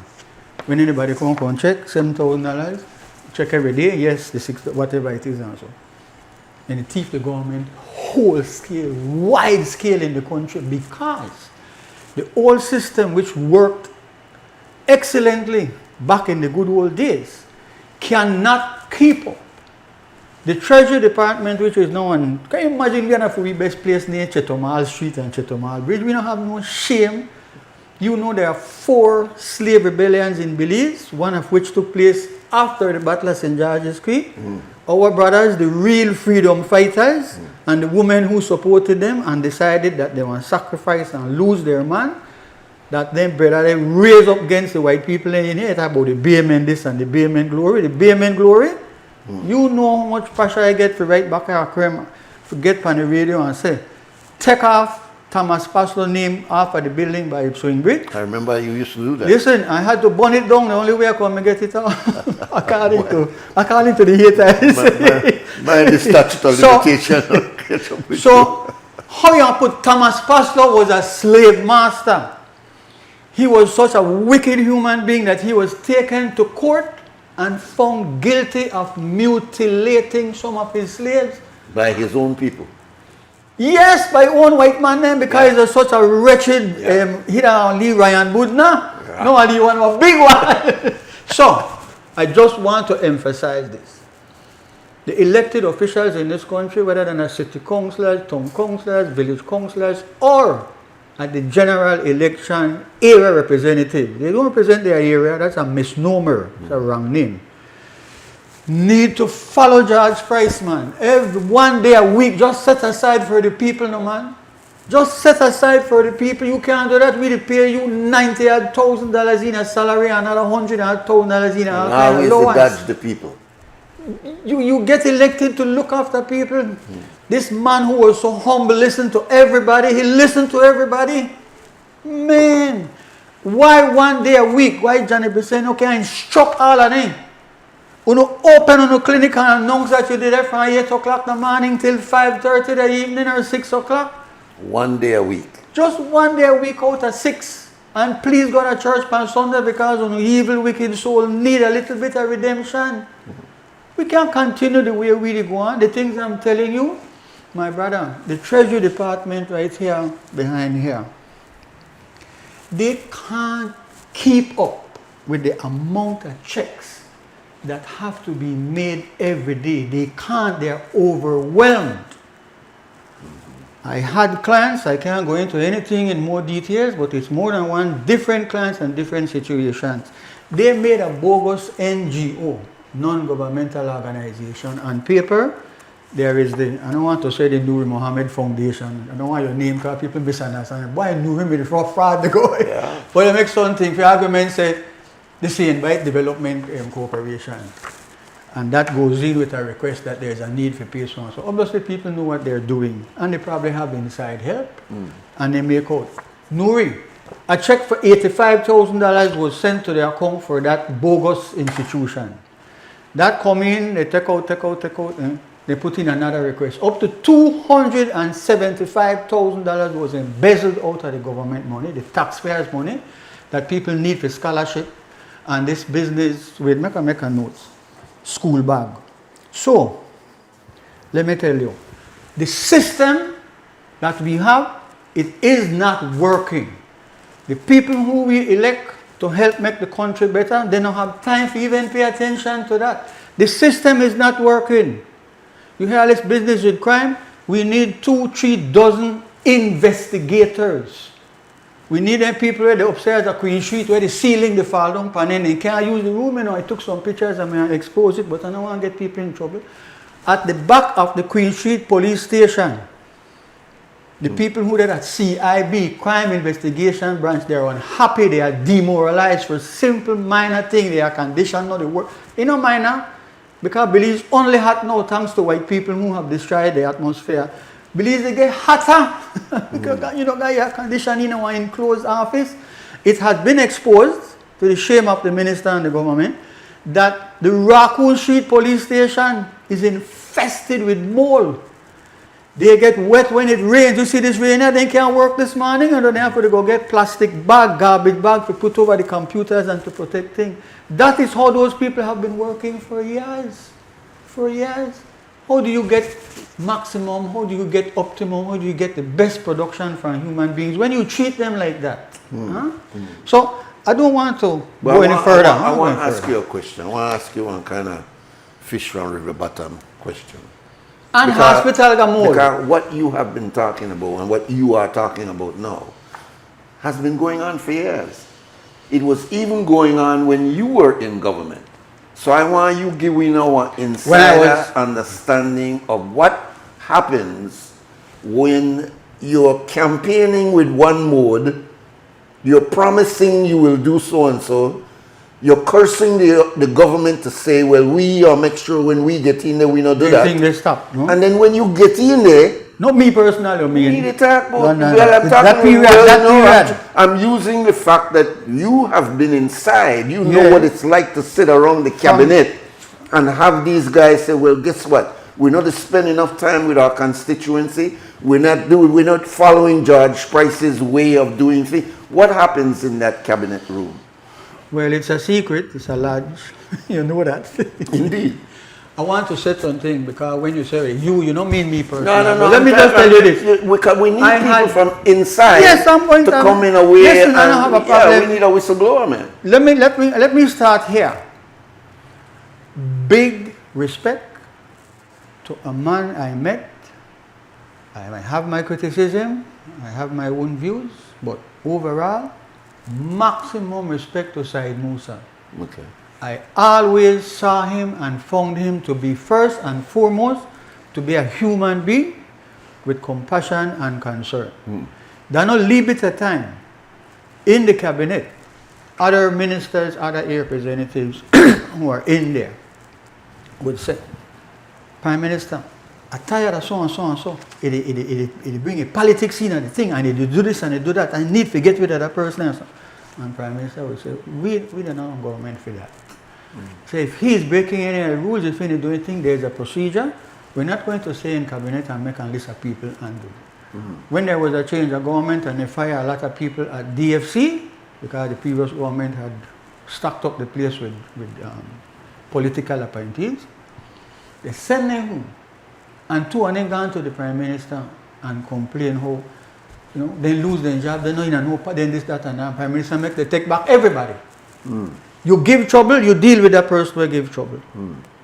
[SPEAKER 3] When anybody come and check, $7,000, check every day, yes, the 6, whatever it is and so. And the thief the government whole scale, wide scale in the country because the old system which worked excellently back in the good old days cannot keep up. The Treasury Department, which is now on, can you imagine we have the best place near Chetomal Street and Chetomal Bridge? We don't have no shame. You know there are 4 slave rebellions in Belize, one of which took place after the Battle of St. George's Creek. Our brothers, the real freedom fighters, and the women who supported them and decided that they want to sacrifice and lose their man, that them brother they raise up against the white people in here. It's about the Baymen this and the Baymen glory. The Baymen glory, you know how much pressure I get to write back a crime, to get on the radio and say, take off Thomas Paslo's name off of the building by Swing Bridge.
[SPEAKER 1] I remember you used to do that.
[SPEAKER 3] Listen, I had to burn it down. The only way I come and get it out, according to the haters.
[SPEAKER 1] By the statute of limitation.
[SPEAKER 3] So, how you put Thomas Paslo was a slave master. He was such a wicked human being that he was taken to court and found guilty of mutilating some of his slaves.
[SPEAKER 1] By his own people.
[SPEAKER 3] Yes, by own white man then, because he's such a wretched, he don't leave Ryan Budna. No, I leave one of a big one. So, I just want to emphasize this. The elected officials in this country, whether they're city councillors, town councillors, village councillors, or at the general election area representative, they don't represent their area, that's a misnomer, it's a wrong name. Need to follow George Price, man. Every 1 day a week, just set aside for the people, no man. Just set aside for the people. You can't do that. We pay you $90,000 in a salary, another $100,000 in a
[SPEAKER 1] How is to dodge the people?
[SPEAKER 3] You get elected to look after people. This man who was so humble, listened to everybody. He listened to everybody. Man, why 1 day a week? Why Johnny be saying, okay, I instruct all of them. You know, open on a clinic and announce that you did it from 8 o'clock in the morning till 5:30 the evening or 6 o'clock.
[SPEAKER 1] 1 day a week.
[SPEAKER 3] Just 1 day a week out of 6. And please go to church on Sunday because an evil, wicked soul need a little bit of redemption. We can't continue the way we go on. The things I'm telling you, my brother, the Treasury Department right here, behind here, they can't keep up with the amount of checks that have to be made every day. They can't, they're overwhelmed. I had clients, I can't go into anything in more details, but it's more than one, different clients and different situations. They made a bogus NGO, non-governmental organization. On paper, there is the, I don't want to say the Nuri Mohammed Foundation. I don't want your name because people misunderstand. Why Nuri with the fraud to go? Yeah. But it makes something, for argument say, the same by Development Corporation. And that goes in with a request that there's a need for pay so. So obviously people know what they're doing. And they probably have inside help. And they make out. Nuri, a check for $85,000 was sent to the account for that bogus institution. That come in, they take out, they put in another request. Up to $275,000 was embezzled out of the government money, the taxpayers' money, that people need for scholarship. And this business, wait, make a note, school bag. So, let me tell you, the system that we have It is not working. The people who we elect to help make the country better, they don't have time to even pay attention to that. The system is not working. You hear all this business with crime? We need 2-3 dozen investigators. We need them people where they upstairs at Queen Street where the ceiling they fall down and then they can't use the room. You know, I took some pictures and I expose it, but I don't want to get people in trouble. At the back of the Queen Street police station, the people who did at CIB, Crime Investigation Branch, they are unhappy, they are demoralized for simple minor thing. They are conditioned not to work. You know minor? Because Belize only hot now thanks to white people who have destroyed the atmosphere. Belize they get hotter because you know guys are conditioned in an enclosed office. It has been exposed to the shame of the minister and the government that the Raccoon Street police station is infested with mold. They get wet when it rains. You see this rain here, they can't work this morning, and then they have to go get plastic bag, garbage bag to put over the computers and to protect things. That is how those people have been working for years. For years. How do you get maximum? How do you get optimum? How do you get the best production from human beings when you treat them like that? Huh? So I don't want to go any further.
[SPEAKER 1] I want to ask you a question. I want to ask you one kind of fish from river bottom question.
[SPEAKER 3] And hospital got mold.
[SPEAKER 1] Because what you have been talking about and what you are talking about now has been going on for years. It was even going on when you were in government. So I want you to give me now an insider understanding of what happens when you're campaigning with one mode, you're promising you will do so and so, you're cursing the government to say, well, we make sure when we get in there, we not do that.
[SPEAKER 3] Think they stop, no?
[SPEAKER 1] And then when you get in there,
[SPEAKER 3] not me personally,
[SPEAKER 1] we need to talk about,
[SPEAKER 3] no.
[SPEAKER 1] well, I'm talking
[SPEAKER 3] that period.
[SPEAKER 1] I'm using the fact that you have been inside. You know what it's like to sit around the cabinet and have these guys say, well, guess what? We're not spending enough time with our constituency. We're not following George Price's way of doing things. What happens in that cabinet room?
[SPEAKER 3] Well, it's a secret. It's a lodge. You know that.
[SPEAKER 1] Indeed.
[SPEAKER 3] I want to say something because when you say you don't mean me personally.
[SPEAKER 1] No.
[SPEAKER 3] Let me just tell you this.
[SPEAKER 1] We need people from inside
[SPEAKER 3] to
[SPEAKER 1] come in a way.
[SPEAKER 3] Listen, I don't have a problem.
[SPEAKER 1] Yeah, we need a whistleblower, man.
[SPEAKER 3] Let me start here. Big respect to a man I met. I might have my criticism. I have my own views, but overall, maximum respect to Said Musa.
[SPEAKER 1] Okay.
[SPEAKER 3] I always saw him and found him to be first and foremost to be a human being with compassion and concern. There are no limited time in the cabinet. Other ministers, other representatives who are in there would say, Prime Minister, I'm tired of so and so and so. It bring a politics in and the thing, and they do this and they do that. I need to get rid of that person. And Prime Minister would say, we don't know government for that. So if he is breaking any rules, if he's doing anything, there's a procedure. We're not going to stay in cabinet and make a list of people and do it. When there was a change of government and they fired a lot of people at DFC, because the previous government had stocked up the place with political appointees, they sent them home. And two of them gone to the Prime Minister and complain how, they lose their job, they know in a no, then this, that, and that. Prime Minister make they take back everybody. You give trouble, you deal with that person who give trouble.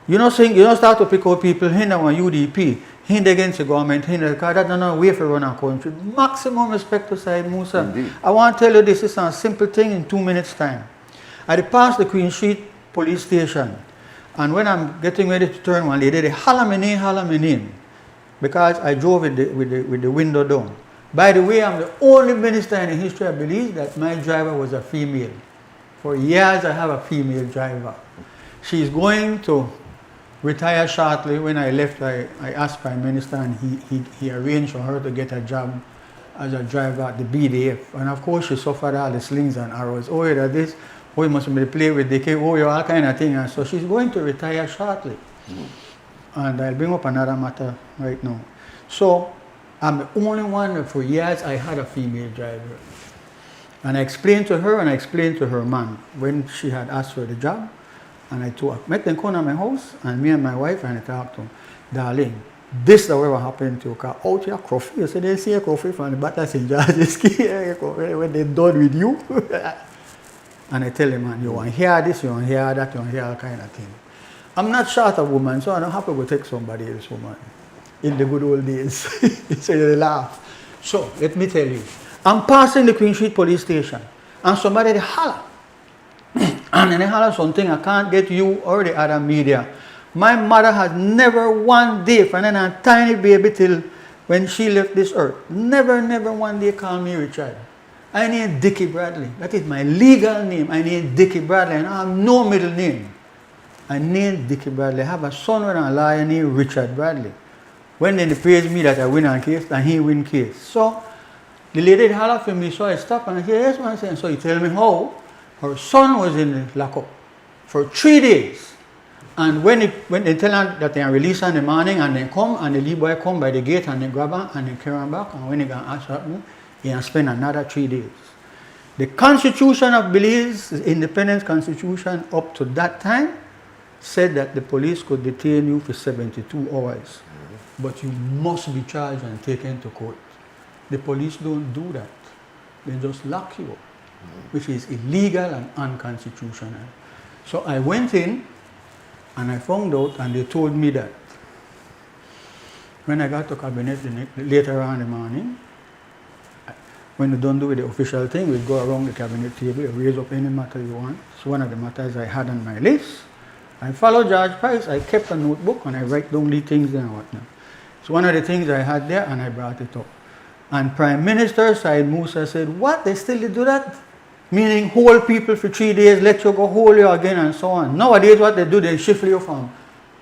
[SPEAKER 3] You don't start to pick out people, hinder on UDP, hinder against the government, hinder, because that's not a way for run our country. Maximum respect to Said Musa.
[SPEAKER 1] Indeed.
[SPEAKER 3] I want to tell you this is a simple thing in 2 minutes time. I passed the Queen Street police station, and when I'm getting ready to turn one lady, they holler my name, because I drove with the window down. By the way, I'm the only minister in the history I believe that my driver was a female. For years I have a female driver. She's going to retire shortly. When I left, I asked Prime Minister and he arranged for her to get a job as a driver at the BDF. And of course she suffered all the slings and arrows. Oh, you're this, oh, you must be play with Dickie, oh, you're all kind of thing. And so she's going to retire shortly. And I'll bring up another matter right now. So I'm the only one that for years I had a female driver. And I explained to her and I explained to her man when she had asked for the job. And I told her, make them come to my house and me and my wife and I talked to them. Darling, this that ever happened to you, because out here, coffee, you say they see a coffee from the Battersea Judges when they're done with you. And I tell them, man, you want to hear this, you want to hear that, you want to hear all kind of thing. I'm not short of woman, so I don't have to go take somebody else woman in the good old days. So they laugh. So let me tell you, I'm passing the Queen Street police station and somebody they holler. And then they holler something, I can't get you or the other media. My mother has never one day, from then a tiny baby till when she left this earth, never one day called me Richard. I named Dickie Bradley. That is my legal name. I named Dickie Bradley and I have no middle name. I named Dickie Bradley. I have a son with a lawyer named Richard Bradley. When they praise me that I win a case and he win case. So the lady hollered for me, so I stopped and I said, yes, man. And so he tell me how her son was in the lockup for 3 days. And when they tell her that they are released in the morning and they come and the lead boy come by the gate and they grab her and they carry her back, and when they gonna ask her, he has spent another 3 days. The Constitution of Belize, the independent constitution up to that time, said that the police could detain you for 72 hours. But you must be charged and taken to court. The police don't do that. They just lock you up, which is illegal and unconstitutional. So I went in and I found out, and they told me that when I got to cabinet later on in the morning, when you don't do the official thing, we go around the cabinet table, you raise up any matter you want. It's one of the matters I had on my list. I follow George Price, I kept a notebook and I write down the things and whatnot. It's one of the things I had there and I brought it up. And Prime Minister Said Musa said, what, they still do that? Meaning hold people for 3 days, let you go hold you again and so on. Nowadays what they do, they shift you from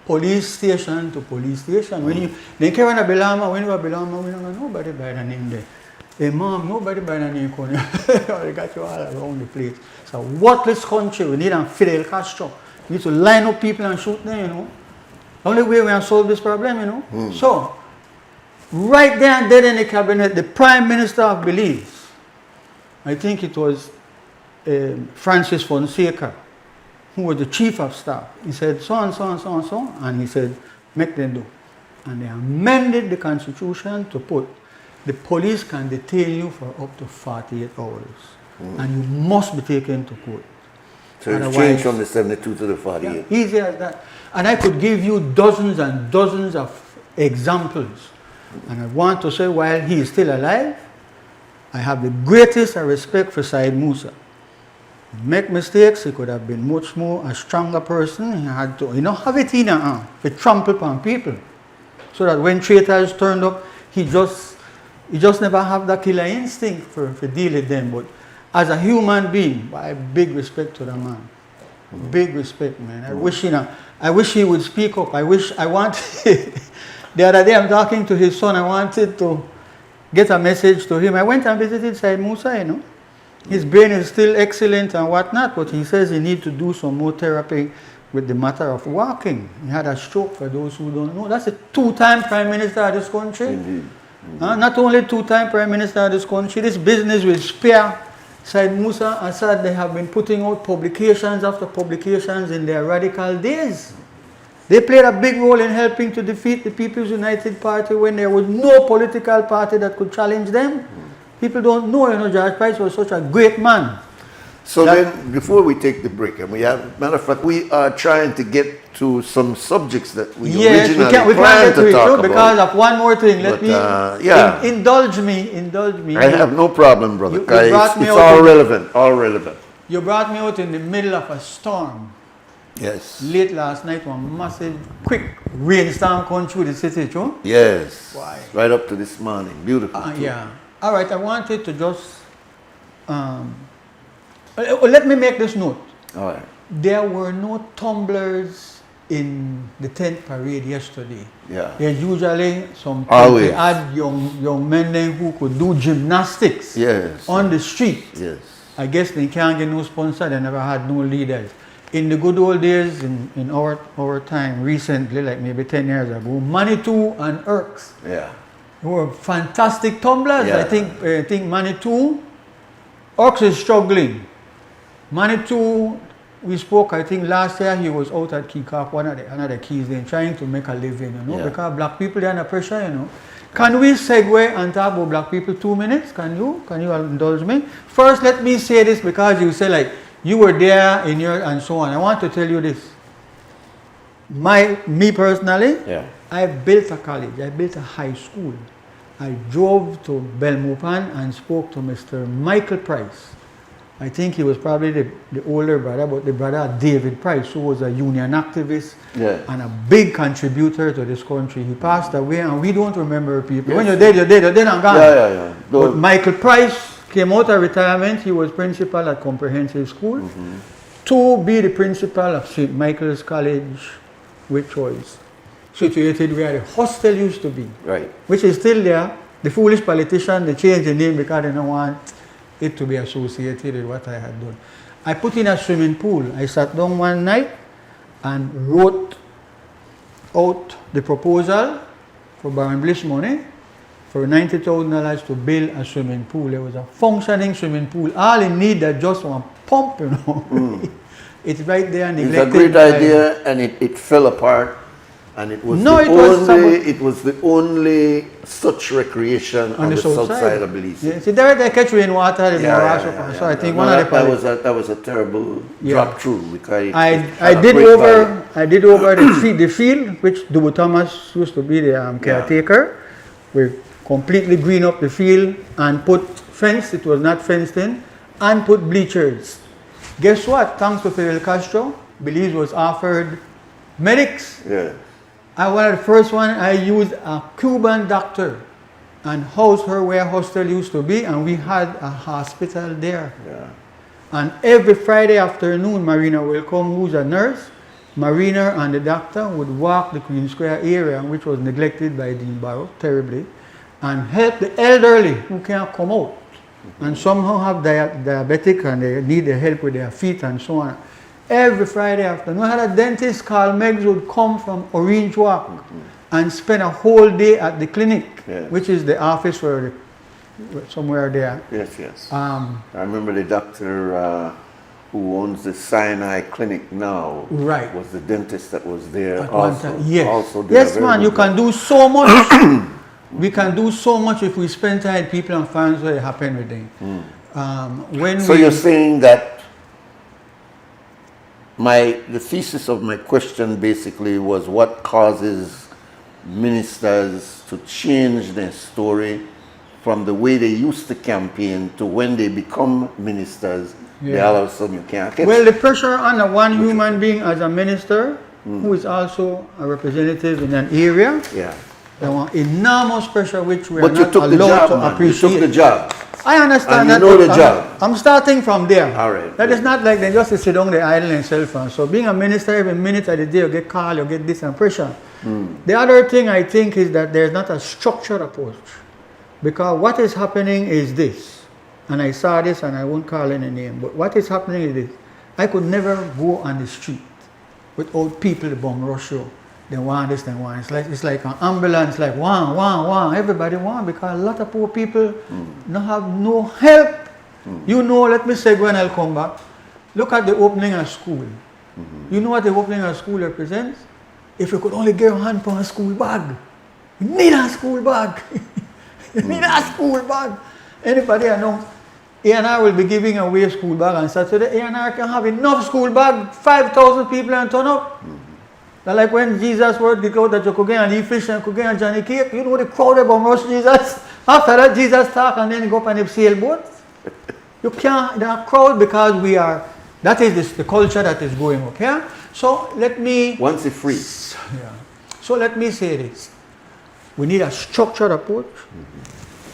[SPEAKER 3] police station to police station. When you, they carry on a Belama, when you are Belama, we don't know nobody by the name there. Hey mom, nobody by the name Coney. They got you all around the place. It's a worthless country, we need a Fidel Castro. We need to line up people and shoot them, you know. The only way we can solve this problem, you know. So, right there and then in the cabinet, the Prime Minister of Belize, I think it was Francis Fonseca, who was the Chief of Staff. He said, so and so and so and so, and he said, make them do. And they amended the Constitution to put the police can detain you for up to 48 hours. And you must be taken to court.
[SPEAKER 1] So it's changed from the 72 to the 48.
[SPEAKER 3] Yeah, easy as that. And I could give you dozens and dozens of examples. And I want to say, while he is still alive, I have the greatest respect for Said Musa. Make mistakes, he could have been much more a stronger person. He had to, have it in to trample upon people. So that when traitors turned up, he just never have that killer instinct for deal with them. But as a human being, I have big respect to the man. Big respect, man. I wish he would speak up. The other day I'm talking to his son. I wanted to get a message to him. I went and visited Said Musa, His brain is still excellent and whatnot, but he says he needs to do some more therapy with the matter of walking. He had a stroke, for those who don't know. That's a 2-time Prime Minister of this country.
[SPEAKER 1] Indeed.
[SPEAKER 3] Not only 2-time Prime Minister of this country, this business will spare Said Musa Assad. They have been putting out publications after publications in their radical days. They played a big role in helping to defeat the People's United Party when there was no political party that could challenge them. People don't know, George Price was such a great man.
[SPEAKER 1] So then, before we take the break, and matter of fact, we are trying to get to some subjects that we originally planned to talk about.
[SPEAKER 3] Because of one more thing, let me indulge me.
[SPEAKER 1] I have no problem, brother.
[SPEAKER 3] It's
[SPEAKER 1] all relevant.
[SPEAKER 3] You brought me out in the middle of a storm.
[SPEAKER 1] Yes.
[SPEAKER 3] Late last night, one massive, quick rainstorm come through the city, too.
[SPEAKER 1] Yes.
[SPEAKER 3] Why?
[SPEAKER 1] Right up to this morning. Beautiful.
[SPEAKER 3] Yeah. All right, I wanted to just... let me make this note.
[SPEAKER 1] All right.
[SPEAKER 3] There were no tumblers in the 10th parade yesterday.
[SPEAKER 1] Yeah.
[SPEAKER 3] There's usually some people, they had young men then who could do gymnastics on the street.
[SPEAKER 1] Yes.
[SPEAKER 3] I guess they can't get no sponsor, they never had no leaders. In the good old days, in our time, recently, like maybe 10 years ago, Manitou and Irks were fantastic tumblers.
[SPEAKER 1] Yeah.
[SPEAKER 3] I think Manitou, Irks is struggling. Manitou, we spoke, I think last year he was out at Keycorp, one of the keys there, trying to make a living, you know, because black people, they're under pressure, you know. Can we segue and talk about black people 2 minutes? Can you indulge me? First, let me say this because you say like, you were there in your, and so on. I want to tell you this. Me personally, I built a college, I built a high school. I drove to Belmopan and spoke to Mr. Michael Price. I think he was probably the older brother, but the brother of David Price, who was a union activist and a big contributor to this country. He passed away, and we don't remember people. When you're dead, you're dead and gone. But Michael Price came out of retirement. He was principal at Comprehensive School to be the principal of St. Michael's College, which was situated where the hostel used to be, which is still there. The foolish politician, they changed the name because they don't want it to be associated with what I had done. I put in a swimming pool. I sat down one night and wrote out the proposal for Baron Bliss money for $90,000 to build a swimming pool. It was a functioning swimming pool. All it needed just one pump, you know. It's right there, neglected.
[SPEAKER 1] It's a great idea, and it fell apart. And it was it was the only such recreation on the south side, I believe.
[SPEAKER 3] Yeah. See, there they catch rainwater. So I think
[SPEAKER 1] that was a terrible drop through because
[SPEAKER 3] I did over the field, which Dubu Thomas used to be the caretaker. We completely green up the field and put fence. It was not fenced in, and put bleachers. Guess what? Thanks to Fidel Castro, Belize was offered medics. I was the first one. I used a Cuban doctor and housed her where hostel used to be, and we had a hospital there. And every Friday afternoon, Marina will come, who's a nurse. Marina and the doctor would walk the Queen Square area, which was neglected by Dean Barrow terribly, and help the elderly who can't come out. And somehow have diabetic and they need the help with their feet and so on. Every Friday afternoon, I had a dentist called Megs would come from Orange Walk and spend a whole day at the clinic, which is the office for somewhere there. I
[SPEAKER 1] remember the doctor who owns the Sinai Clinic now. Was the dentist that was there also.
[SPEAKER 3] Yes, man, you can do so much. We can do so much if we spend time with people and find what happened with them.
[SPEAKER 1] So you're saying that the thesis of my question basically was what causes ministers to change their story from the way they used to campaign to when they become ministers, they all of a sudden you can't catch.
[SPEAKER 3] Well, the pressure on a one human being as a minister who is also a representative in an area, there was enormous pressure which we are not allowed to appreciate.
[SPEAKER 1] You took the job.
[SPEAKER 3] I understand
[SPEAKER 1] and
[SPEAKER 3] that.
[SPEAKER 1] You know the job.
[SPEAKER 3] I'm starting from there.
[SPEAKER 1] All right.
[SPEAKER 3] That is not like they just sit down there idle and cell phone. So being a minister, every minute of the day you get call, you get this and pressure. The other thing I think is that there's not a structured approach. Because what is happening is this. And I saw this and I won't call any name. But what is happening is this. I could never go on the street without people bum rush you. They want this, they want it's like an ambulance, like one. Everybody want because a lot of poor people don't have no help. You know, let me say when I'll come back. Look at the opening of school. You know what the opening of school represents? If you could only get your hand on a school bag. You need a school bag. You need a school bag. Anybody I know, A&R will be giving away a school bag on Saturday. A&R can have enough school bag, 5,000 people and turn up. Like when Jesus word declared that you could get and eat fish and could get and Johnny cake, you know the crowd about most Jesus. After that, Jesus talk and then go up on the sailboat. You can't, there are crowd because we are, that is the culture that is going up here. So let me...
[SPEAKER 1] Once it's free.
[SPEAKER 3] So let me say this. We need a structured approach.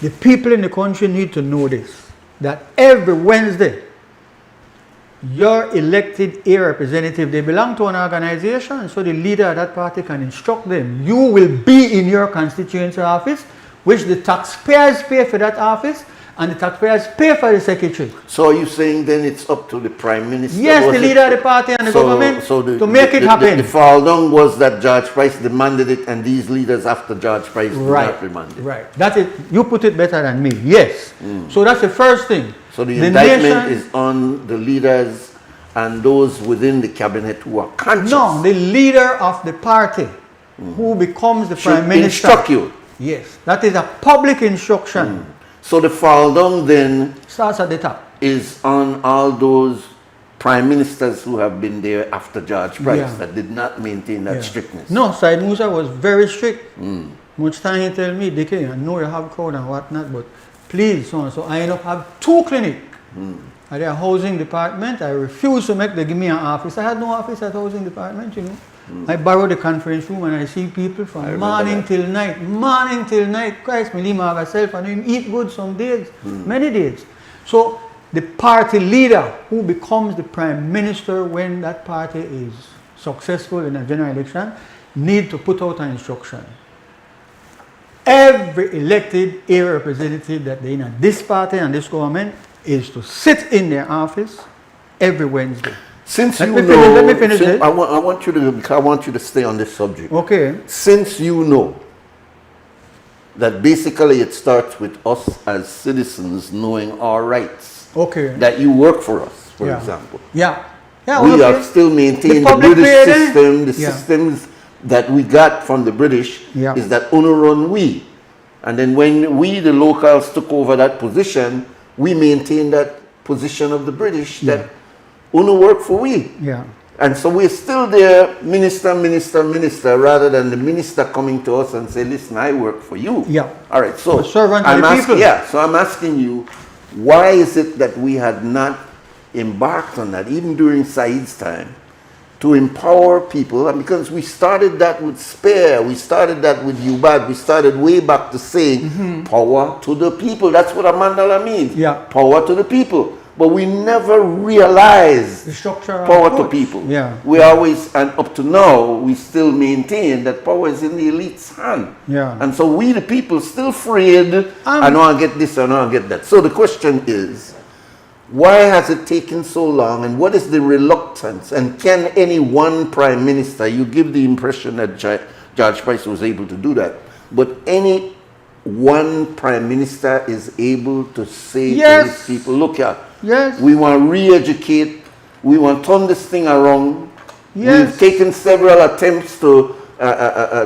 [SPEAKER 3] The people in the country need to know this, that every Wednesday, your elected area representative, they belong to an organization, so the leader of that party can instruct them. You will be in your constituency office, which the taxpayers pay for that office, and the taxpayers pay for the secretary.
[SPEAKER 1] So are you saying then it's up to the Prime Minister?
[SPEAKER 3] Yes, the leader of the party and the government to make it happen.
[SPEAKER 1] The fall down was that George Price demanded it, and these leaders after George Price did not demand it.
[SPEAKER 3] Right. That's it. You put it better than me. Yes. So that's the first thing.
[SPEAKER 1] So the indictment is on the leaders and those within the cabinet who are conscious.
[SPEAKER 3] No, the leader of the party who becomes the
[SPEAKER 1] should
[SPEAKER 3] prime minister.
[SPEAKER 1] instruct you.
[SPEAKER 3] Yes, that is a public instruction.
[SPEAKER 1] So the fall down then
[SPEAKER 3] Starts at the top.
[SPEAKER 1] is on all those prime ministers who have been there after George Price
[SPEAKER 3] Yeah.
[SPEAKER 1] that did not maintain that
[SPEAKER 3] Yeah.
[SPEAKER 1] strictness.
[SPEAKER 3] No, Said Musa was very strict. Much time he tell me, Dickie, I know you have crowd and whatnot, but please, so and so. I end up have 2 clinics. At their housing department, I refuse to make them give me an office. I had no office at housing department, you know. I borrow the conference room and I see people from morning till night. Christ, me leave myself and him eat good some days, many days. So the party leader who becomes the prime minister when that party is successful in a general election need to put out an instruction. Every elected area representative that they in this party and this government is to sit in their office every Wednesday.
[SPEAKER 1] Since
[SPEAKER 3] Let
[SPEAKER 1] you
[SPEAKER 3] me
[SPEAKER 1] know,
[SPEAKER 3] finish- let me finish
[SPEAKER 1] since-
[SPEAKER 3] it.
[SPEAKER 1] I want you to, because I want you to stay on this subject.
[SPEAKER 3] Okay.
[SPEAKER 1] Since you know that basically it starts with us as citizens knowing our rights,
[SPEAKER 3] Okay.
[SPEAKER 1] that you work for us, for
[SPEAKER 3] Yeah.
[SPEAKER 1] example.
[SPEAKER 3] Yeah. Yeah.
[SPEAKER 1] We
[SPEAKER 3] okay.
[SPEAKER 1] are still maintaining the
[SPEAKER 3] public
[SPEAKER 1] British
[SPEAKER 3] pay,
[SPEAKER 1] system, the
[SPEAKER 3] yeah.
[SPEAKER 1] systems that we got from the British
[SPEAKER 3] Yeah.
[SPEAKER 1] is that owner run we. And then when we, the locals, took over that position, we maintained that position of the British that owner work for we.
[SPEAKER 3] Yeah.
[SPEAKER 1] And so we're still there, minister, rather than the minister coming to us and say, listen, I work for you.
[SPEAKER 3] Yeah.
[SPEAKER 1] All right, so
[SPEAKER 3] A servant of the people.
[SPEAKER 1] Yeah, so I'm asking you, why is it that we had not embarked on that, even during Said's time, to empower people? And because we started that with SPARE, we started that with WUB, we started way back to saying power to the people. That's what a mandala means.
[SPEAKER 3] Yeah.
[SPEAKER 1] Power to the people. But we never realized
[SPEAKER 3] The structure.
[SPEAKER 1] power to
[SPEAKER 3] approach.
[SPEAKER 1] people.
[SPEAKER 3] Yeah.
[SPEAKER 1] We always, and up to now, we still maintain that power is in the elite's hand.
[SPEAKER 3] Yeah.
[SPEAKER 1] And so we, the people, still afraid, I know I get this, I know I get that. So the question is, why has it taken so long, and what is the reluctance? And can any one prime minister, you give the impression that George Price was able to do that, but any one prime minister is able to say to his people, look here,
[SPEAKER 3] Yes.
[SPEAKER 1] we want to re-educate, we want to turn this thing around.
[SPEAKER 3] Yes.
[SPEAKER 1] We've taken several attempts to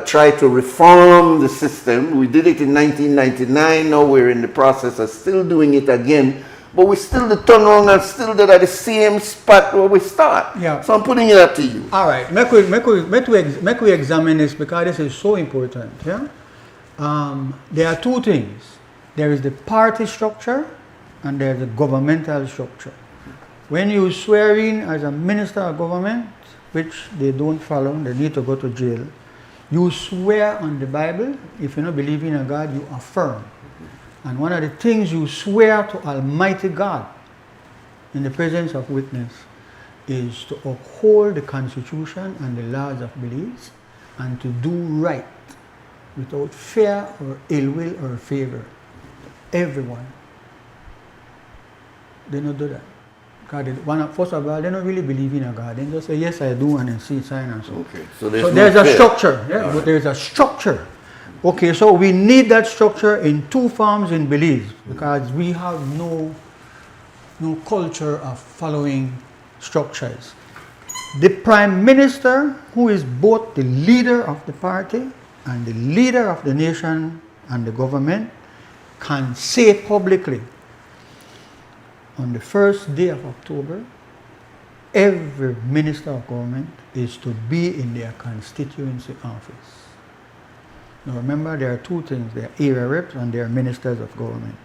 [SPEAKER 1] try to reform the system. We did it in 1999, now we're in the process of still doing it again. But we still turn around and still did at the same spot where we start.
[SPEAKER 3] Yeah.
[SPEAKER 1] So I'm putting it up to you.
[SPEAKER 3] All right. Make we examine this because this is so important. Yeah. There are 2 things. There is the party structure and there is the governmental structure. When you swear in as a minister of government, which they don't follow, they need to go to jail. You swear on the Bible. If you don't believe in a God, you affirm. And one of the things you swear to Almighty God in the presence of witness is to uphold the Constitution and the laws of beliefs and to do right without fear or ill will or favor. Everyone. They don't do that. First of all, they don't really believe in a God. They just say, yes, I do, and then see sign and so.
[SPEAKER 1] Okay.
[SPEAKER 3] So there's
[SPEAKER 1] no
[SPEAKER 3] a
[SPEAKER 1] fear.
[SPEAKER 3] structure. Yeah,
[SPEAKER 1] All
[SPEAKER 3] but there's a structure. Okay, so we need that structure in 2 forms in beliefs because we have no culture of following structures. The prime minister, who is both the leader of the party and the leader of the nation and the government, can say publicly, on the first day of October, every minister of government is to be in their constituency office. Now remember, there are 2 things. There are area reps and there are ministers of government.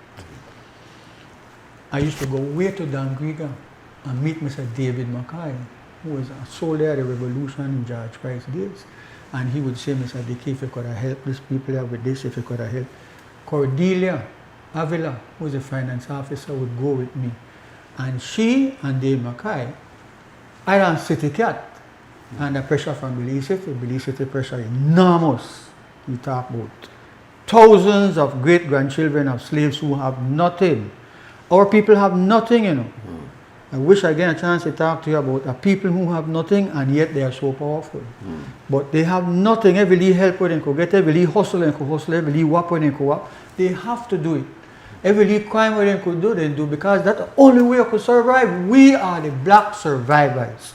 [SPEAKER 3] I used to go way to Dangriga and meet Mr. David Caye, who was a soldier at the revolution in George Price days. And he would say, Mr. Dickie, if you could have helped these people out with this, if you could have helped. Cordelia Avila, who was a finance officer, would go with me. And she and Dave Caye, I ran City Cat. And the pressure from Belize City pressure enormous. We talk about thousands of great-grandchildren of slaves who have nothing. Our people have nothing, you know. I wish I get a chance to talk to you about people who have nothing and yet they are so powerful. But they have nothing. Every little help when they could get, every little hustle and could hustle, every little wap when they could wap. They have to do it. Every little crime where they could do, they do, because that's the only way I could survive. We are the black survivors.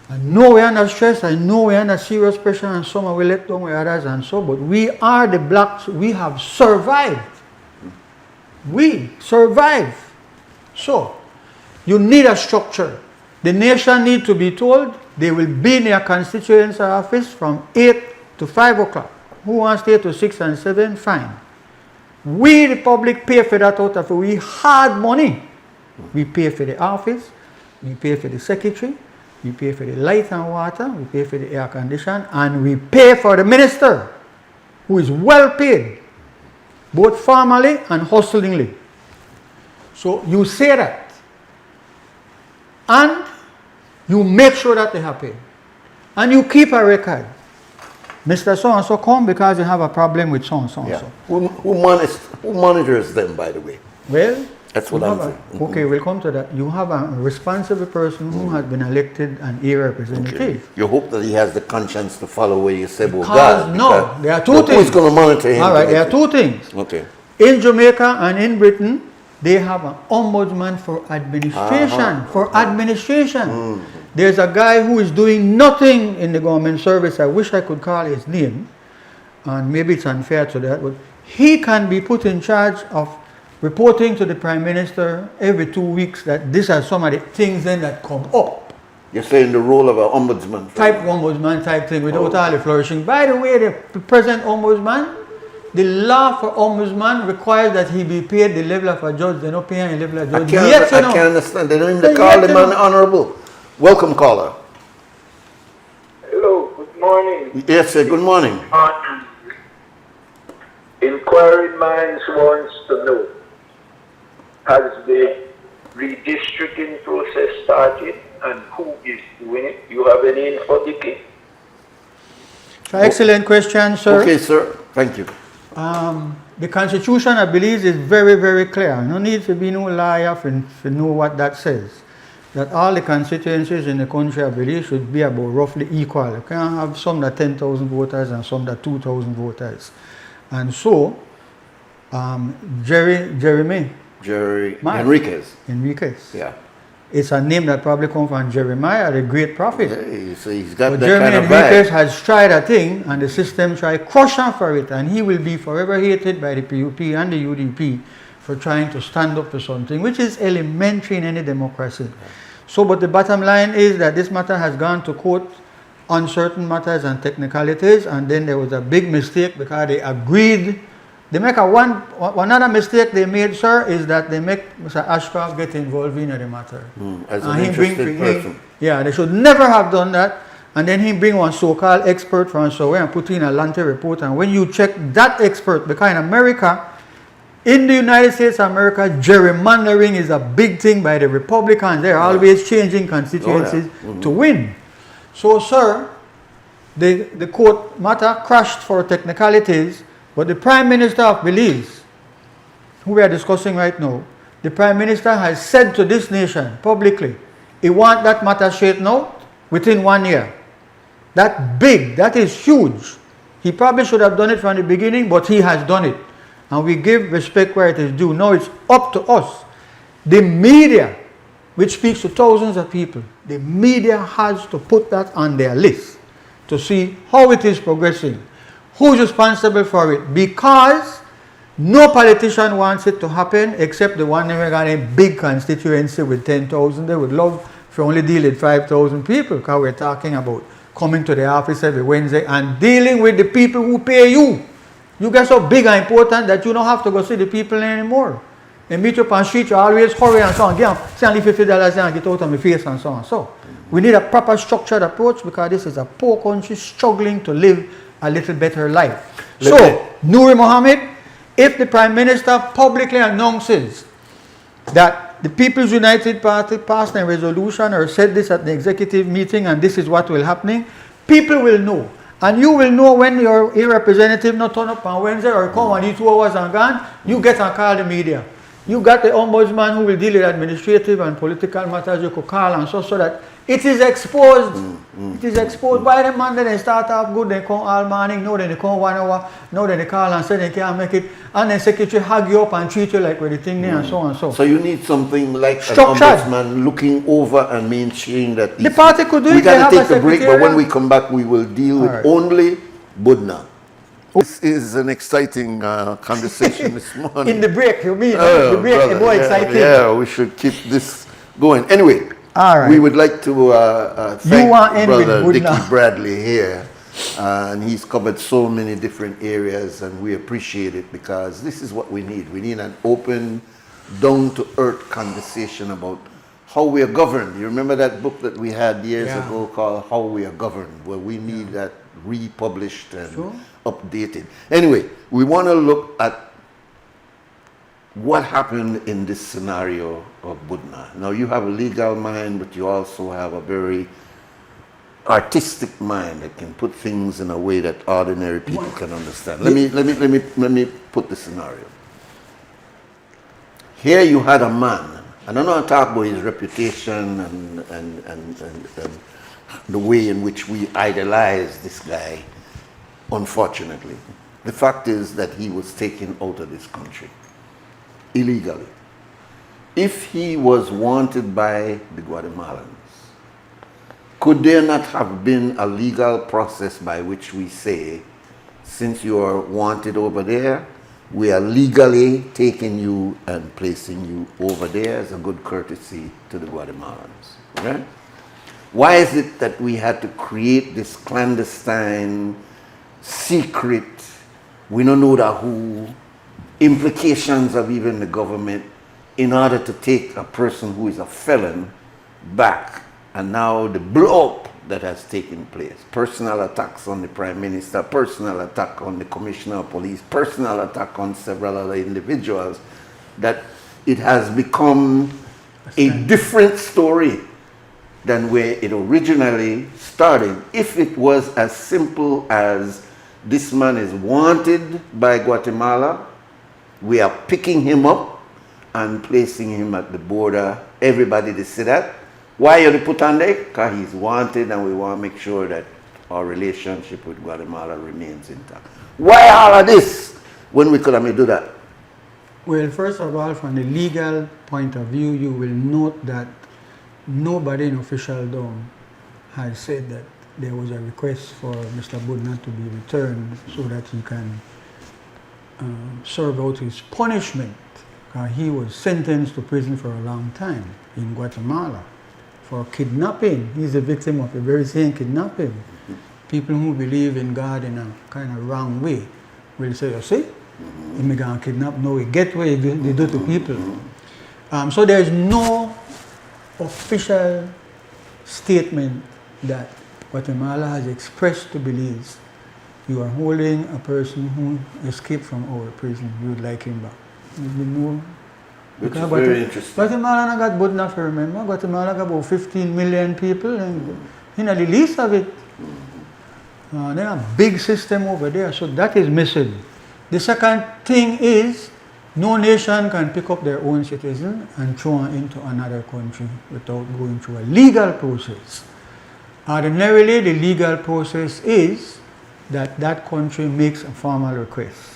[SPEAKER 3] I know we're under stress, I know we're under serious pressure, and some will let down with others and so, but we are the blacks, we have survived. We survive. So, you need a structure. The nation need to be told they will be in their constituency office from 8 to 5 o'clock. Who wants to stay to 6 and 7? Fine. We, the public, pay for that out of it. We hard money. We pay for the office, we pay for the secretary, we pay for the light and water, we pay for the air condition, and we pay for the minister, who is well paid, both formally and hustlingly. So you say that, and you make sure that they have paid, and you keep a record. Mr. So-and-so come because you have a problem with so-and-so.
[SPEAKER 1] Yeah. Who monitors them, by the way?
[SPEAKER 3] Well,
[SPEAKER 1] that's what I'm saying.
[SPEAKER 3] Okay, we'll come to that. You have a responsible person who has been elected and a representative.
[SPEAKER 1] Okay. You hope that he has the conscience to follow what you say about
[SPEAKER 3] Because
[SPEAKER 1] God.
[SPEAKER 3] no, there are two things.
[SPEAKER 1] Who's going to monitor him?
[SPEAKER 3] All right, there are two things.
[SPEAKER 1] Okay.
[SPEAKER 3] In Jamaica and in Britain, they have an ombudsman for administration. For administration. There's a guy who is doing nothing in the government service. I wish I could call his name, and maybe it's unfair to that, but he can be put in charge of reporting to the Prime Minister every 2 weeks that these are some of the things then that come up.
[SPEAKER 1] You're saying the role of an ombudsman?
[SPEAKER 3] Type ombudsman type thing without all the flourishing. By the way, the present ombudsman, the law for ombudsman requires that he be paid the level of a judge. They don't pay him the level of a judge.
[SPEAKER 1] I can't understand. They don't even call him an honorable. Welcome, caller.
[SPEAKER 2] Hello, good morning.
[SPEAKER 1] Yes, sir. Good morning.
[SPEAKER 2] Inquiring minds wants to know, has the redistricting process started and who is doing it? You have any info, Dickie?
[SPEAKER 3] Excellent question, sir.
[SPEAKER 1] Okay, sir. Thank you.
[SPEAKER 3] The Constitution, I believe, is very, very clear. No need to be no liar to know what that says. That all the constituencies in the country, I believe, should be about roughly equal. You can't have some that 10,000 voters and some that 2,000 voters. And so, Jerry Enriquez.
[SPEAKER 1] Yeah.
[SPEAKER 3] It's a name that probably comes from Jeremiah, the great prophet.
[SPEAKER 1] Yeah, so he's got
[SPEAKER 3] But
[SPEAKER 1] that
[SPEAKER 3] Jeremy
[SPEAKER 1] kind of
[SPEAKER 3] Enriquez
[SPEAKER 1] vibe.
[SPEAKER 3] has tried a thing, and the system tried crush him for it, and he will be forever hated by the PUP and the UDP for trying to stand up to something which is elementary in any democracy. So, but the bottom line is that this matter has gone to court on certain matters and technicalities, and then there was a big mistake because they agreed. They make another mistake they made, sir, is that they make Mr. Ashcroft get involved in the matter.
[SPEAKER 1] As an interested person.
[SPEAKER 3] Yeah, they should never have done that. And then he bring one so-called expert from somewhere and put in a Lante report. And when you check that expert, because in America, in the United States of America, gerrymandering is a big thing by the Republicans. They're always changing constituencies to win. So, sir, the court matter crashed for technicalities, but the Prime Minister of Belize, who we are discussing right now, the Prime Minister has said to this nation publicly, he wants that matter straightened out within 1 year. That big, that is huge. He probably should have done it from the beginning, but he has done it. And we give respect where it is due. Now it's up to us. The media, which speaks to thousands of people, the media has to put that on their list to see how it is progressing. Who's responsible for it? Because no politician wants it to happen except the one who got a big constituency with 10,000. They would love if you only deal with 5,000 people, because we're talking about coming to the office every Wednesday and dealing with the people who pay you. You get so big and important that you don't have to go see the people anymore. They meet you up on the street, you always hurry and so on. Get $50 and get out of my face and so on. So we need a proper structured approach because this is a poor country struggling to live a little better life. So, Nouri Mohammed, if the Prime Minister publicly announces that the People's United Party passed a resolution or said this at the executive meeting and this is what will happen, people will know. And you will know when your representative not turn up on Wednesday or come on 2 hours and gone, you get and call the media. You got the ombudsman who will deal with administrative and political matters you could call and so that It is exposed. It is exposed by the man. Then they start off good, they come all morning, no, then they come 1 hour, no, then they call and say they can't make it, and then secretary hug you up and treat you like with the thing there and so and so.
[SPEAKER 1] So you need something like an
[SPEAKER 3] Structured.
[SPEAKER 1] ombudsman looking over and maintaining that.
[SPEAKER 3] The party could do it.
[SPEAKER 1] We
[SPEAKER 3] They
[SPEAKER 1] got
[SPEAKER 3] have
[SPEAKER 1] to
[SPEAKER 3] a
[SPEAKER 1] take a break, but
[SPEAKER 3] secretariat.
[SPEAKER 1] when we come back, we will deal with
[SPEAKER 3] Alright.
[SPEAKER 1] only Budna. This is an exciting conversation this morning.
[SPEAKER 3] In the break, you mean?
[SPEAKER 1] Oh,
[SPEAKER 3] The break
[SPEAKER 1] brother,
[SPEAKER 3] is more
[SPEAKER 1] yeah,
[SPEAKER 3] exciting.
[SPEAKER 1] Yeah, we should keep this going. Anyway,
[SPEAKER 3] All right.
[SPEAKER 1] we would like to thank
[SPEAKER 3] want in with
[SPEAKER 1] Brother
[SPEAKER 3] Budna.
[SPEAKER 1] Dickie Bradley here. And he's covered so many different areas, and we appreciate it because this is what we need. We need an open, down-to-earth conversation about how we are governed. You remember that book that we had years
[SPEAKER 3] Yeah.
[SPEAKER 1] ago called How We Are Governed, where we need that republished and
[SPEAKER 3] Sure.
[SPEAKER 1] updated. Anyway, we want to look at what happened in this scenario of Budna. Now, you have a legal mind, but you also have a very artistic mind that can put things in a way that ordinary people can understand. Let me put the scenario. Here you had a man, and I'm not talking about his reputation and the way in which we idolize this guy, unfortunately. The fact is that he was taken out of this country illegally. If he was wanted by the Guatemalans, could there not have been a legal process by which we say, since you are wanted over there, we are legally taking you and placing you over there as a good courtesy to the Guatemalans, right? Why is it that we had to create this clandestine, secret, we don't know the who, implications of even the government in order to take a person who is a felon back? And now the blow up that has taken place, personal attacks on the Prime Minister, personal attack on the Commissioner of Police, personal attack on several other individuals, that it has become a different story than where it originally started. If it was as simple as this man is wanted by Guatemala, we are picking him up and placing him at the border, everybody to see that. Why are they put on there? Because he's wanted and we want to make sure that our relationship with Guatemala remains intact. Why all of this when we could have do that?
[SPEAKER 3] Well, first of all, from the legal point of view, you will note that nobody in officialdom has said that there was a request for Mr. Budna to be returned so that he can serve out his punishment. He was sentenced to prison for a long time in Guatemala for kidnapping. He's a victim of the very same kidnapping. People who believe in God in a kind of wrong way will say, you see, he going to kidnap, no, we get what they do to people. So there is no official statement that Guatemala has expressed to believe you are holding a person who escaped from our prison, you would like him back.
[SPEAKER 1] Which is very interesting.
[SPEAKER 3] Guatemala got good enough, remember? Guatemala got about 15 million people, and you know, the least of it. They have a big system over there, so that is missing. The second thing is, no nation can pick up their own citizen and throw them into another country without going through a legal process. Ordinarily, the legal process is that that country makes a formal request.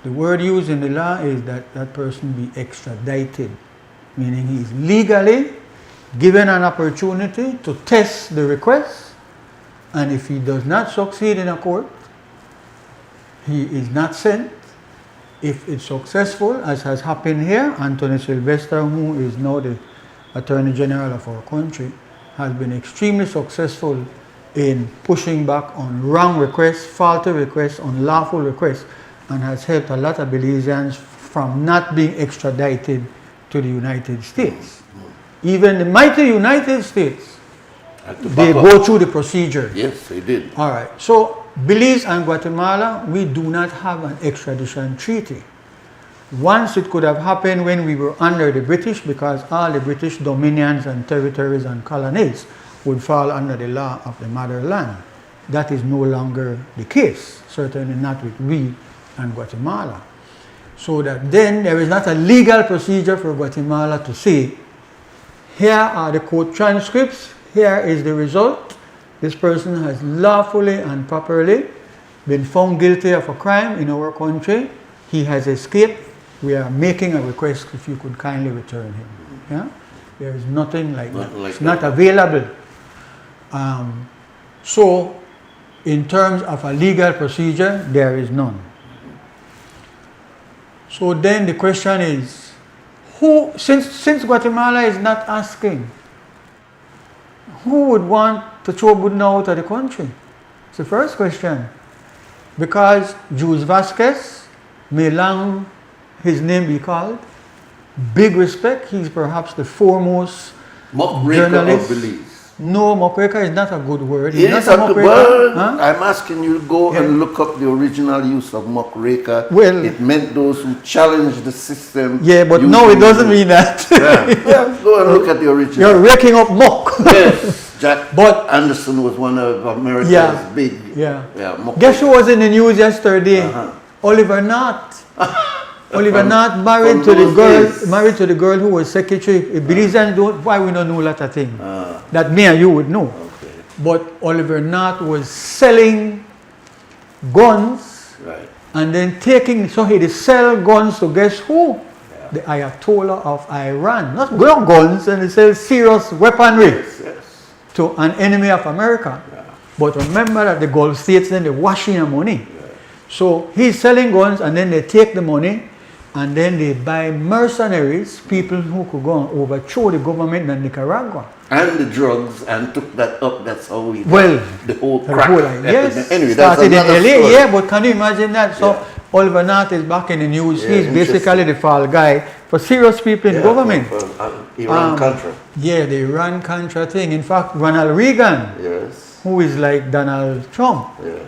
[SPEAKER 3] The word used in the law is that that person be extradited, meaning he is legally given an opportunity to test the request, and if he does not succeed in a court, he is not sent. If it's successful, as has happened here, Anthony Sylvester, who is now the Attorney General of our country, has been extremely successful in pushing back on wrong requests, faulty requests, unlawful requests, and has helped a lot of Belizeans from not being extradited to the United States. Even the mighty United States, they go through the procedure.
[SPEAKER 1] Yes, they did.
[SPEAKER 3] All right. So Belize and Guatemala, we do not have an extradition treaty. Once it could have happened when we were under the British, because all the British dominions and territories and colonies would fall under the law of the motherland. That is no longer the case, certainly not with we and Guatemala. So that then there is not a legal procedure for Guatemala to say, here are the court transcripts, here is the result. This person has lawfully and properly been found guilty of a crime in our country. He has escaped. We are making a request if you could kindly return him. Yeah? There is nothing like that. It's not available. So, in terms of a legal procedure, there is none. So then the question is, who, since Guatemala is not asking, who would want to throw Budna out of the country? It's the first question. Because Jules Vasquez, may long his name be called, big respect, he's perhaps the foremost journalist.
[SPEAKER 1] Of Belize.
[SPEAKER 3] No, muckraker is not a good word.
[SPEAKER 1] It is a good word. Huh? I'm asking you to go and look up the original use of muckraker. Well, it meant those who challenge the system.
[SPEAKER 3] Yeah, but no, it doesn't mean that.
[SPEAKER 1] Yeah, go and look at the original.
[SPEAKER 3] You're raking up muck.
[SPEAKER 1] Yes, Jack Anderson was one of America's big.
[SPEAKER 3] Guess who was in the news yesterday? Oliver North. Oliver North married to the girl who was secretary. Belizeans don't, why we don't know a lot of things that me and you would know. Okay. But Oliver North was selling guns and then taking, so he sell guns to guess who? Yeah. The Ayatollah of Iran. Not guns, and they sell serious weaponry to an enemy of America. Yeah. But remember that the Gulf states then they're washing the money. Yeah. So he's selling guns and then they take the money and then they buy mercenaries, people who could go and overthrow the government in Nicaragua.
[SPEAKER 1] And the drugs, and took that up. That's how we
[SPEAKER 3] the
[SPEAKER 1] whole crack.
[SPEAKER 3] Yes,
[SPEAKER 1] anyway,
[SPEAKER 3] started in LA. Yeah, but can you imagine that? So Oliver North is back in the news. Yeah, he's basically the fall guy for serious people in government.
[SPEAKER 1] Iran-Contra.
[SPEAKER 3] Yeah, the Iran-Contra thing. In fact, Ronald Reagan, who is like Donald Trump. Yeah.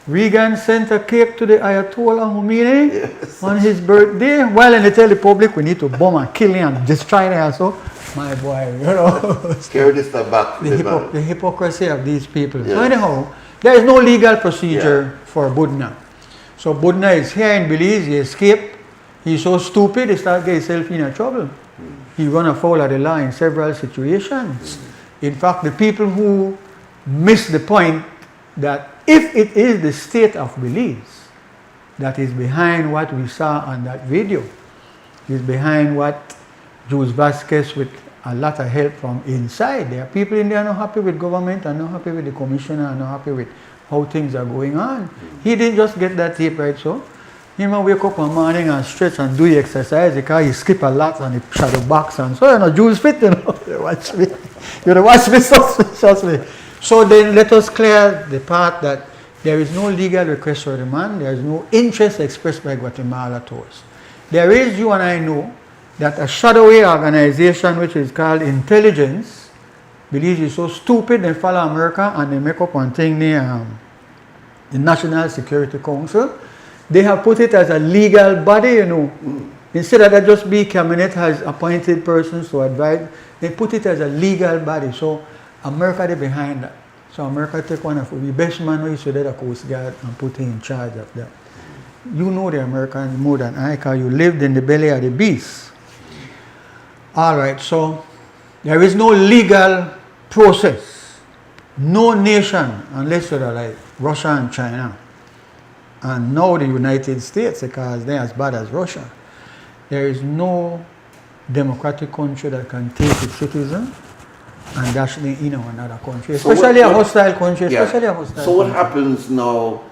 [SPEAKER 3] Reagan sent a cake to the Ayatollah Khomeini on his birthday. Well, and they tell the public we need to bomb and kill him and destroy him. So, my boy, you know.
[SPEAKER 1] Carry this stuff back.
[SPEAKER 3] The hypocrisy of these people. Yes. So anyhow, there is no legal procedure for Budna. So Budna is here in Belize. He escaped. He's so stupid, he started getting himself in trouble. He run afoul of the law in several situations. In fact, the people who miss the point that if it is the state of Belize that is behind what we saw on that video, is behind what Jules Vasquez with a lot of help from inside. There are people in there not happy with government and not happy with the commissioner and not happy with how things are going on. He didn't just get that tape right, so he might wake up one morning and stretch and do the exercise because he skip a lot and he shadow box and so, you know, Jules fit, you know. You watch me. You watch me suspiciously. So then let us clear the part that there is no legal request for demand, there is no interest expressed by Guatemala to us. There is, you and I know, that a shadowy organization which is called Intelligence, Belize is so stupid they follow America and they make up one thing near the National Security Council. They have put it as a legal body, you know. Instead of that just be cabinet has appointed persons to advise, they put it as a legal body. So America is behind that. So America take one of the best man we should the Coast Guard and put him in charge of that. You know the Americans more than I, because you lived in the belly of the beast. All right, so there is no legal process. No nation, unless you're like Russia and China, and now the United States, because they're as bad as Russia. There is no democratic country that can take its citizen and dash them in another country, especially a hostile country.
[SPEAKER 1] So what happens now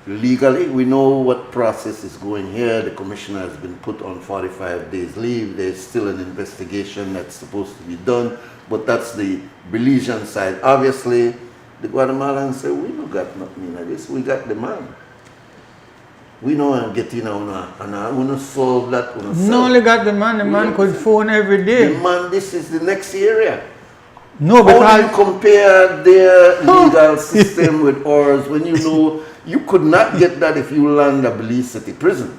[SPEAKER 1] legally? We know what process is going here. The commissioner has been put on 45 days leave. There's still an investigation that's supposed to be done, but that's the Belizean side. Obviously, the Guatemalans say, we don't got nothing in this. We got the man. We know I'm getting on and I want to solve that.
[SPEAKER 3] No only got the man could phone every day.
[SPEAKER 1] The man, this is the next area.
[SPEAKER 3] No, because
[SPEAKER 1] how do you compare their legal system with ours when you know you could not get that if you land a Belize City prison?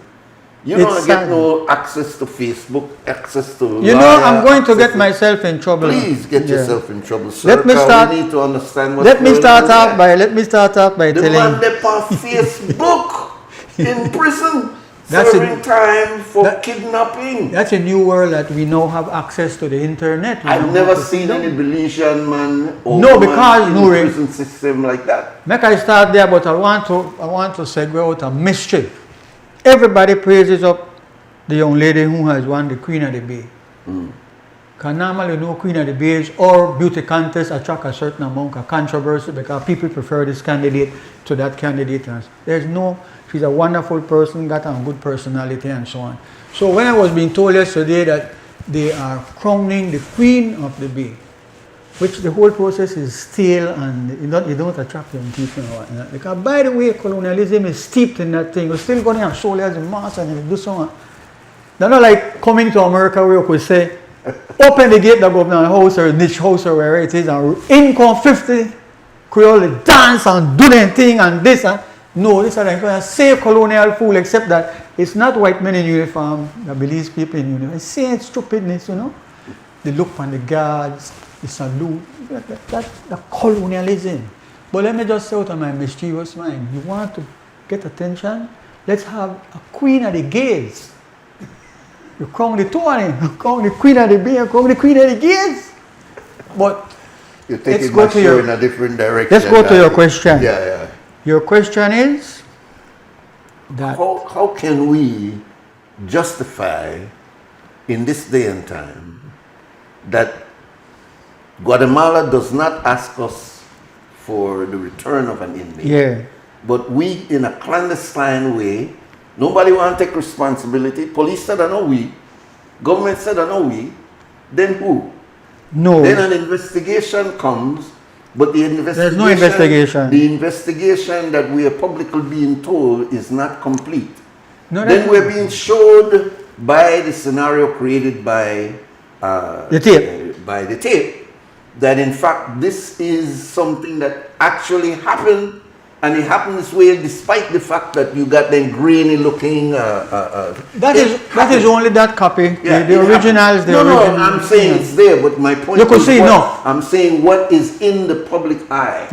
[SPEAKER 1] You don't get no access to Facebook, access to
[SPEAKER 3] you know, I'm going to get myself in trouble.
[SPEAKER 1] Please get yourself in trouble, sir.
[SPEAKER 3] Let me start.
[SPEAKER 1] We need to understand what's
[SPEAKER 3] let me start off by
[SPEAKER 1] the
[SPEAKER 3] telling
[SPEAKER 1] man that on Facebook in prison. serving time for kidnapping.
[SPEAKER 3] That's a new world that we now have access to the internet.
[SPEAKER 1] I've never seen any Belizean man or
[SPEAKER 3] no,
[SPEAKER 1] woman
[SPEAKER 3] because
[SPEAKER 1] in
[SPEAKER 3] no,
[SPEAKER 1] the prison system like that.
[SPEAKER 3] Make I start there, but I want to segue out a mischief. Everybody praises up the young lady who has won the Queen of the Bay. Because normally no Queen of the Bays or beauty contest attract a certain amount of controversy because people prefer this candidate to that candidate. She's a wonderful person, got a good personality and so on. So when I was being told yesterday that they are crowning the Queen of the Bay, which the whole process is stale and you don't attract young people and whatnot. Because by the way, colonialism is steeped in that thing. We're still going to have soldiers and mass and do so on. They're not like coming to America where you could say, open the gate, the government house or niche house or wherever it is, and in come 50 Creole dance and do their thing and this and no, this is a same colonial fool, except that it's not white men in uniform that believes people in uniform. It's saying stupidness, you know. They look on the guards, they salute. That's the colonialism. But let me just say out of my mischievous mind, you want to get attention? Let's have a queen of the gays. You crown the two of them. You crown the queen of the bay, you crown the queen of the gays. But
[SPEAKER 1] you're taking my show in a different direction.
[SPEAKER 3] Let's go to your question.
[SPEAKER 1] Yeah.
[SPEAKER 3] Your question is that
[SPEAKER 1] how can we justify in this day and time that Guatemala does not ask us for the return of an inmate, but we in a clandestine way, nobody want to take responsibility. Police said I know we, government said I know we, then who?
[SPEAKER 3] No.
[SPEAKER 1] Then an investigation comes. But the investigation,
[SPEAKER 3] there's no investigation.
[SPEAKER 1] The investigation that we are publicly being told is not complete.
[SPEAKER 3] No,
[SPEAKER 1] then we're being showed by the scenario created by
[SPEAKER 3] the
[SPEAKER 1] tape that in fact this is something that actually happened, and it happened this way despite the fact that you got them grainy looking.
[SPEAKER 3] That is only that copy.
[SPEAKER 1] Yeah,
[SPEAKER 3] the originals.
[SPEAKER 1] I'm saying it's there, but my point I'm saying what is in the public eye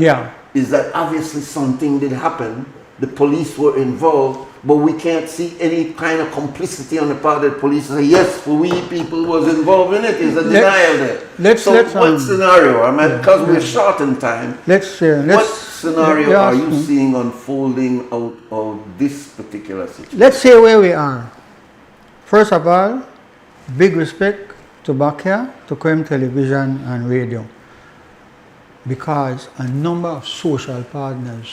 [SPEAKER 1] is that obviously something did happen. The police were involved, but we can't see any kind of complicity on the part of the police. Say, yes, we people was involved in it. Is a denial there. What scenario? Because we're short in time. What scenario are you seeing unfolding out of this particular situation?
[SPEAKER 3] Let's say where we are. First of all, big respect to Bakia, to Creme Television and Radio, because a number of social partners,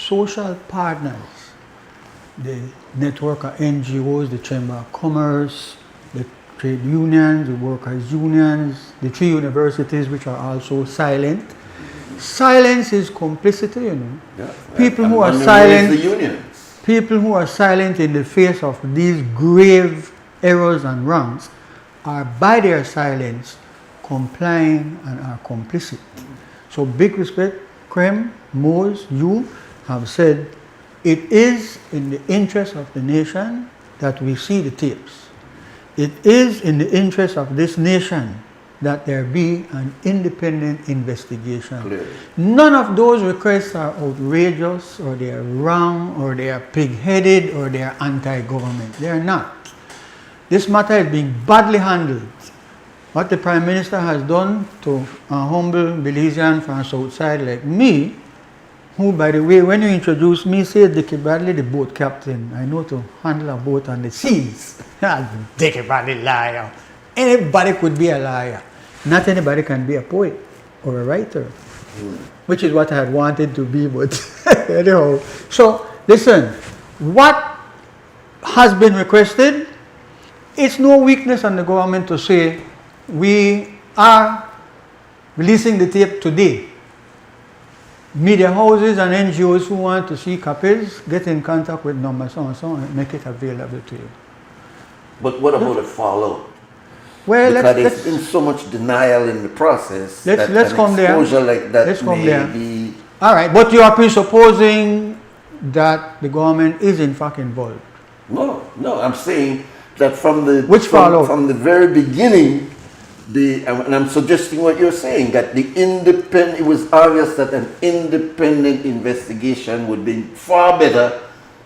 [SPEAKER 3] the network of NGOs, the Chamber of Commerce, the trade unions, the workers' unions, the 3 universities which are also silent. Silence is complicity, you know.
[SPEAKER 1] Yeah.
[SPEAKER 3] People who are silent in the face of these grave errors and wrongs are by their silence complying and are complicit. So big respect, Krem, Mose, you have said it is in the interest of the nation that we see the tapes. It is in the interest of this nation that there be an independent investigation.
[SPEAKER 1] Clearly.
[SPEAKER 3] None of those requests are outrageous, or they are wrong, or they are pig-headed, or they are anti-government. They are not. This matter is being badly handled. What the Prime Minister has done to a humble Belizean from Southside like me, who, by the way, when you introduced me, said Dickie Bradley, the boat captain. I know to handle a boat on the seas. Dickie Bradley, liar. Anybody could be a liar. Not anybody can be a poet or a writer, which is what I had wanted to be, but anyhow. So, listen, what has been requested, it's no weakness on the government to say, we are releasing the tape today. Media houses and NGOs who want to see copies, get in contact with number so and make it available to you.
[SPEAKER 1] But what about the fallout?
[SPEAKER 3] Well,
[SPEAKER 1] because there's been so much denial in the process.
[SPEAKER 3] Let's come there.
[SPEAKER 1] Like that
[SPEAKER 3] let's come there. All right, but you are presupposing that the government is in fact involved.
[SPEAKER 1] No, I'm saying that from the
[SPEAKER 3] from
[SPEAKER 1] the very beginning, and I'm suggesting what you're saying, that it was obvious that an independent investigation would be far better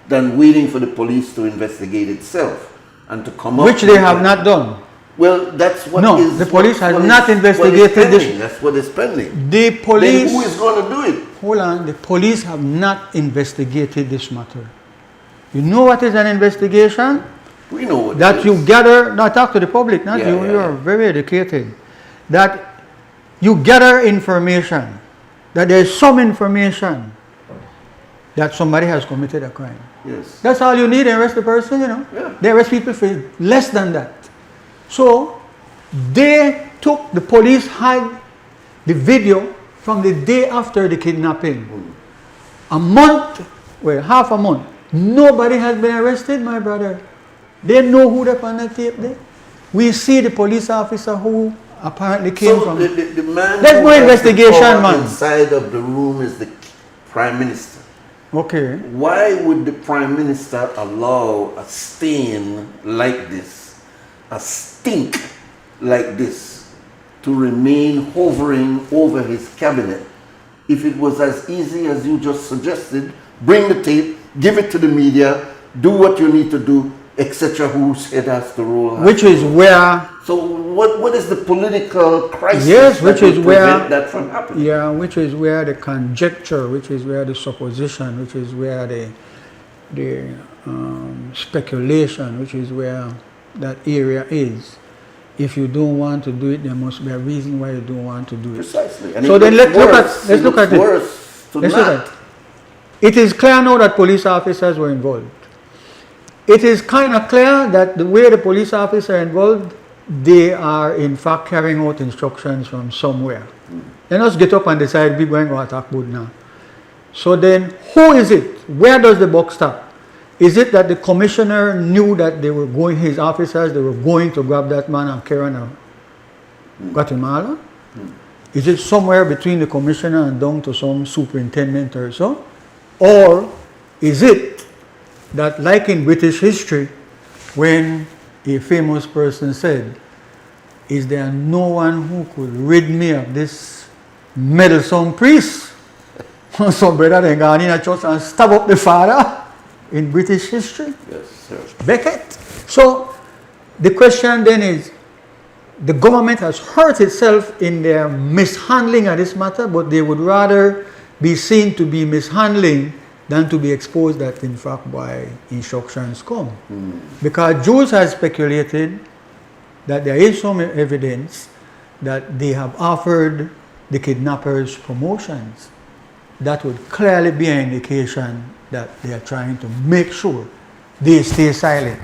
[SPEAKER 1] than waiting for the police to investigate itself and to come up.
[SPEAKER 3] Which they have not done.
[SPEAKER 1] Well, that's what
[SPEAKER 3] No,
[SPEAKER 1] is.
[SPEAKER 3] the police has
[SPEAKER 1] what
[SPEAKER 3] not
[SPEAKER 1] is-
[SPEAKER 3] investigated
[SPEAKER 1] what is
[SPEAKER 3] this.
[SPEAKER 1] pending. That's what is pending.
[SPEAKER 3] The police.
[SPEAKER 1] Then who is going to do it?
[SPEAKER 3] Hold on, the police have not investigated this matter. You know what is an investigation?
[SPEAKER 1] We know what
[SPEAKER 3] That
[SPEAKER 1] it
[SPEAKER 3] you
[SPEAKER 1] is.
[SPEAKER 3] gather, not talk to the public, not
[SPEAKER 1] Yeah,
[SPEAKER 3] you,
[SPEAKER 1] yeah,
[SPEAKER 3] you are
[SPEAKER 1] yeah.
[SPEAKER 3] very educated. That you gather information, that there is some information that somebody has committed a crime.
[SPEAKER 1] Yes.
[SPEAKER 3] That's all you need to arrest the person, you know.
[SPEAKER 1] Yeah.
[SPEAKER 3] They arrest people for less than that. So they took, the police had the video from the day after the kidnapping. A month, well, half a month. Nobody has been arrested, my brother. They know who they're on the tape there. We see the police officer who apparently came
[SPEAKER 1] So
[SPEAKER 3] from.
[SPEAKER 1] the man
[SPEAKER 3] There's
[SPEAKER 1] who
[SPEAKER 3] no
[SPEAKER 1] has the
[SPEAKER 3] investigation,
[SPEAKER 1] power
[SPEAKER 3] man.
[SPEAKER 1] inside of the room is the prime minister.
[SPEAKER 3] Okay.
[SPEAKER 1] Why would the prime minister allow a stain like this, a stink like this, to remain hovering over his cabinet? If it was as easy as you just suggested, bring the tape, give it to the media, do what you need to do, etc. Whose head has to roll?
[SPEAKER 3] Which is where,
[SPEAKER 1] So what is the political crisis
[SPEAKER 3] yes, which
[SPEAKER 1] that
[SPEAKER 3] is
[SPEAKER 1] would
[SPEAKER 3] where,
[SPEAKER 1] prevent that from happening?
[SPEAKER 3] yeah, which is where the conjecture, which is where the supposition, which is where the speculation, which is where that area is. If you don't want to do it, there must be a reason why you don't want to do it.
[SPEAKER 1] Precisely. And
[SPEAKER 3] So
[SPEAKER 1] it
[SPEAKER 3] then
[SPEAKER 1] looks
[SPEAKER 3] let's look at it.
[SPEAKER 1] worse to
[SPEAKER 3] Let's look
[SPEAKER 1] not.
[SPEAKER 3] at it. It is clear now that police officers were involved. It is kind of clear that the way the police officers are involved, they are in fact carrying out instructions from somewhere. Let us get up and decide we're going to attack Bud now. So then, who is it? Where does the buck stop? Is it that the commissioner knew that they were going, his officers, they were going to grab that man and carry him to Guatemala? Is it somewhere between the commissioner and down to some superintendent or so? Or is it that, like in British history, when a famous person said, "Is there no one who could rid me of this meddlesome priest?" So brother, they gone in a church and stab up the father in British history.
[SPEAKER 1] Yes, sir.
[SPEAKER 3] Beckett. So the question then is, the government has hurt itself in their mishandling of this matter, but they would rather be seen to be mishandling than to be exposed that in fact why instructions come. Because Jules has speculated that there is some evidence that they have offered the kidnappers promotions. That would clearly be an indication that they are trying to make sure they stay silent.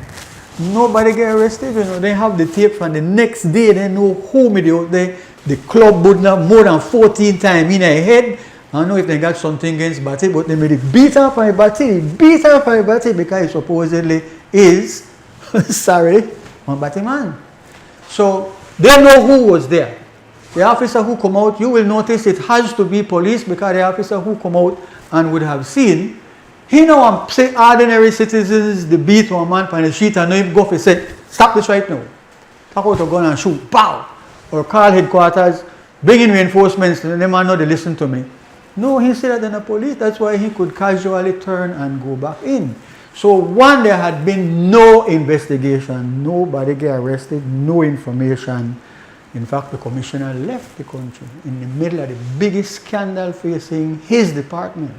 [SPEAKER 3] Nobody get arrested, you know. They have the tape from the next day. They know whom it is. The club would not more than 14 times in their head. I don't know if they got something against Batty, but they made it beat up by Batty. Beat up by Batty because he supposedly is, sorry, on Batty man. So they know who was there. The officer who come out, you will notice it has to be police because the officer who come out and would have seen, he know say ordinary citizens, the beat one man on the street and know him go for say, stop this right now. Talk out a gun and shoot, pow! Or call headquarters, bring in reinforcements, and the man know they listen to me. No, he said that in the police, that's why he could casually turn and go back in. So one, there had been no investigation, nobody get arrested, no information. In fact, the commissioner left the country in the middle of the biggest scandal facing his department.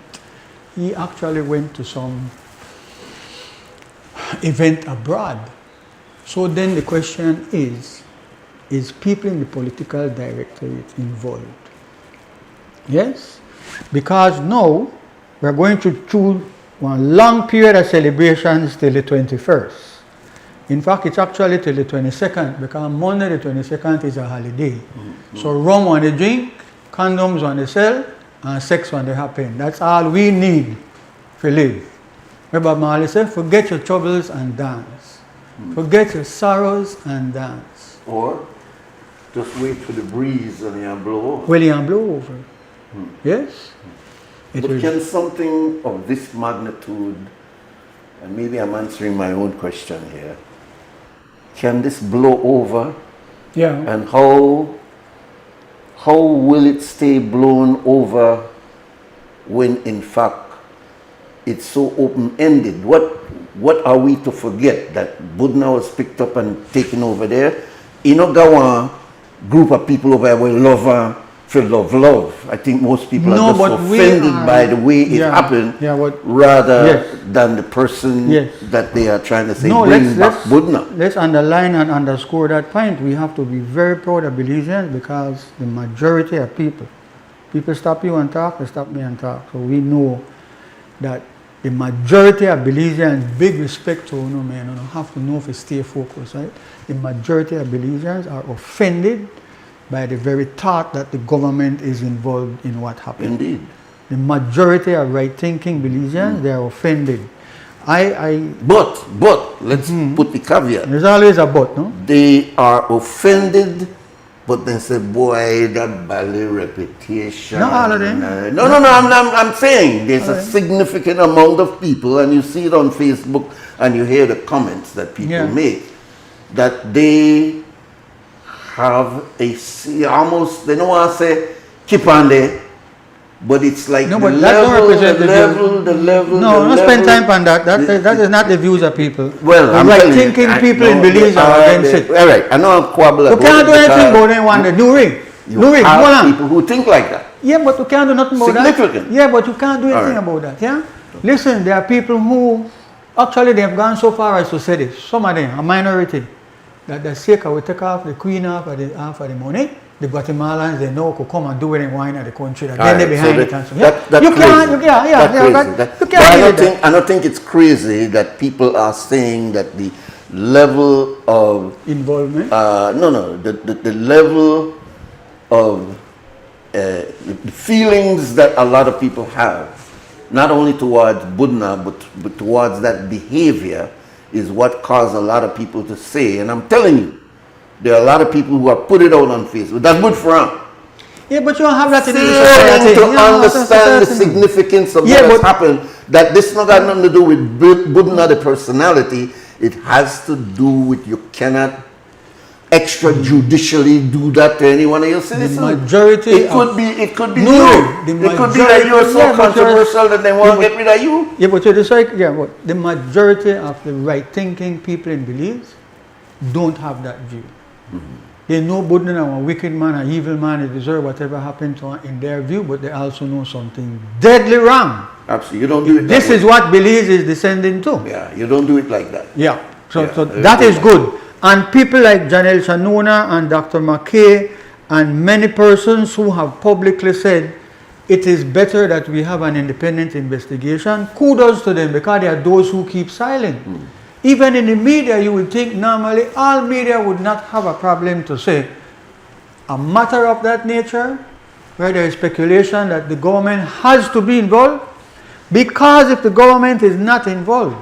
[SPEAKER 3] He actually went to some event abroad. So then the question is people in the political directorate involved? Yes? Because now we're going to choose one long period of celebrations till the 21st. In fact, it's actually till the 22nd because Monday the 22nd is a holiday. So rum on the drink, condoms on the sell, and sex on the happen. That's all we need to live. Remember Marley said, forget your troubles and dance. Forget your sorrows and dance.
[SPEAKER 1] Or just wait for the breeze and you blow over.
[SPEAKER 3] Well, you can blow over. Yes? It
[SPEAKER 1] But
[SPEAKER 3] will.
[SPEAKER 1] can something of this magnitude, and maybe I'm answering my own question here, can this blow over?
[SPEAKER 3] Yeah.
[SPEAKER 1] And how will it stay blown over when in fact it's so open-ended. What are we to forget that Budna was picked up and taken over there? Inogawa group of people over there will love her for love. I think most people are just offended by the way it happened rather than the person that they are trying to say bring back Budna.
[SPEAKER 3] Let's underline and underscore that point. We have to be very proud of Belizeans because the majority of people stop you and talk, they stop me and talk. So we know that the majority of Belizeans, big respect to man, you have to know if you stay focused, right? The majority of Belizeans are offended by the very thought that the government is involved in what happened.
[SPEAKER 1] Indeed.
[SPEAKER 3] The majority of right-thinking Belizeans, they are offended.
[SPEAKER 1] But let's put the caveat.
[SPEAKER 3] There's always a but, no?
[SPEAKER 1] They are offended, but then say, boy, that ballet reputation.
[SPEAKER 3] Not all of them.
[SPEAKER 1] No, I'm saying there's a significant amount of people, and you see it on Facebook, and you hear the comments that people make, that they have almost, they don't want to say, keep on there, but it's like
[SPEAKER 3] no,
[SPEAKER 1] the
[SPEAKER 3] but that don't represent
[SPEAKER 1] the level.
[SPEAKER 3] No, don't spend time on that. That is not the views of people.
[SPEAKER 1] Well, I'm
[SPEAKER 3] right thinking people in Belize are against it.
[SPEAKER 1] All right, I know I'm quabble about it.
[SPEAKER 3] You can't do anything about anyone.
[SPEAKER 1] You have people who think like that.
[SPEAKER 3] Yeah, but you can't do nothing about that.
[SPEAKER 1] Significant.
[SPEAKER 3] Yeah, but you can't do anything about that. Yeah. Listen, there are people who actually they have gone so far as to say this. Some of them, a minority, that the sake we take off the queen off of the money. The Guatemalans, they know could come and do what they want in the country. Then they're behind it.
[SPEAKER 1] I don't think it's crazy that people are saying that the level of
[SPEAKER 3] involvement.
[SPEAKER 1] The level of the feelings that a lot of people have, not only towards Budna but towards that behavior, is what caused a lot of people to say. And I'm telling you, there are a lot of people who have put it out on Facebook. That's good for them.
[SPEAKER 3] Yeah, but you don't have that in the
[SPEAKER 1] society. To understand the significance of what has happened, that this not got nothing to do with Budna the personality. It has to do with you cannot extrajudicially do that to any one of your citizens.
[SPEAKER 3] The majority
[SPEAKER 1] it could be you. It could be that you're so controversial that they want to get rid of you.
[SPEAKER 3] Yeah, but the majority of the right-thinking people in Belize don't have that view. They know Budna is a wicked man, an evil man, he deserves whatever happened to him in their view, but they also know something deadly wrong.
[SPEAKER 1] Absolutely. You don't do it
[SPEAKER 3] This is what Belize is descending to.
[SPEAKER 1] Yeah, you don't do it like that.
[SPEAKER 3] Yeah. So that is good. And people like Janelle Chanona and Dr. Caye and many persons who have publicly said it is better that we have an independent investigation, kudos to them because there are those who keep silent. Even in the media, you would think normally all media would not have a problem to say a matter of that nature, where there is speculation that the government has to be involved, because if the government is not involved,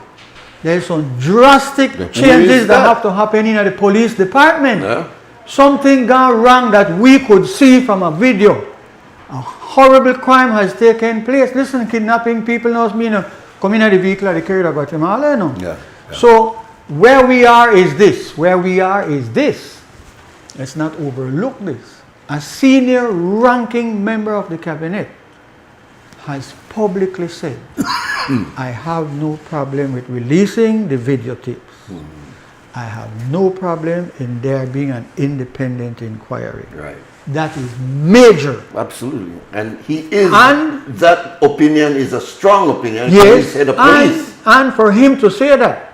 [SPEAKER 3] there is some drastic changes that have to happen in the police department. Yeah. Something gone wrong that we could see from a video. A horrible crime has taken place. Listen, kidnapping people knows me, come in the vehicle and they carry to Guatemala,
[SPEAKER 1] Yeah.
[SPEAKER 3] So where we are is this. Let's not overlook this. A senior ranking member of the cabinet has publicly said, I have no problem with releasing the videotapes. I have no problem in there being an independent inquiry.
[SPEAKER 1] Right.
[SPEAKER 3] That is major.
[SPEAKER 1] Absolutely. And that opinion is a strong opinion.
[SPEAKER 3] Yes.
[SPEAKER 1] Head of police.
[SPEAKER 3] And for him to say that,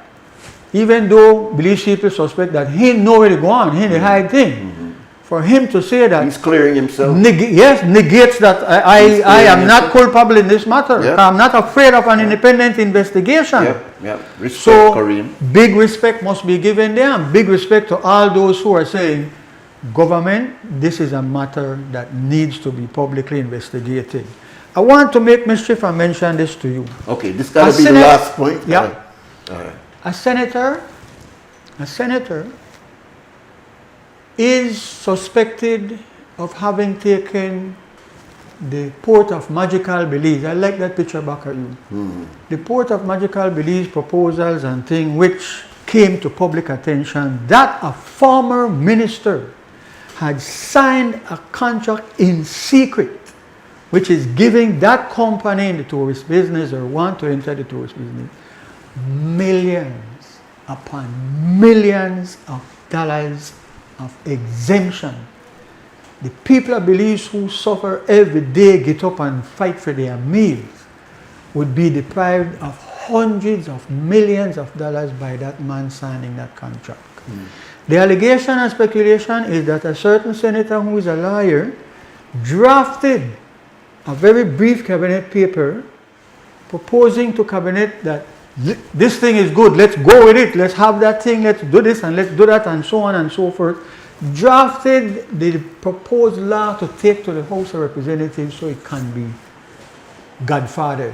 [SPEAKER 3] even though Belize people suspect that he know where to go on, he the hide thing. For him to say that,
[SPEAKER 1] he's clearing himself.
[SPEAKER 3] Negates that I am not culpable in this matter.
[SPEAKER 1] Yep.
[SPEAKER 3] I'm not afraid of an independent investigation.
[SPEAKER 1] Respect, Kareem.
[SPEAKER 3] Big respect must be given there, and big respect to all those who are saying, government, this is a matter that needs to be publicly investigated. I want to make mischief and mention this to you.
[SPEAKER 1] Okay, this got to be the last point.
[SPEAKER 3] Yeah.
[SPEAKER 1] All right.
[SPEAKER 3] A senator is suspected of having taken the port of Magical Belize. I like that picture back at you. The port of Magical Belize proposals and things which came to public attention that a former minister had signed a contract in secret which is giving that company in the tourist business or want to enter the tourist business millions upon millions of dollars of exemption. The people of Belize who suffer every day, get up and fight for their meals, would be deprived of hundreds of millions of dollars by that man signing that contract. The allegation and speculation is that a certain senator who is a lawyer drafted a very brief cabinet paper proposing to cabinet that this thing is good, let's go with it, let's have that thing, let's do this and let's do that and so on and so forth. Drafted the proposed law to take to the House of Representatives so it can be godfathered.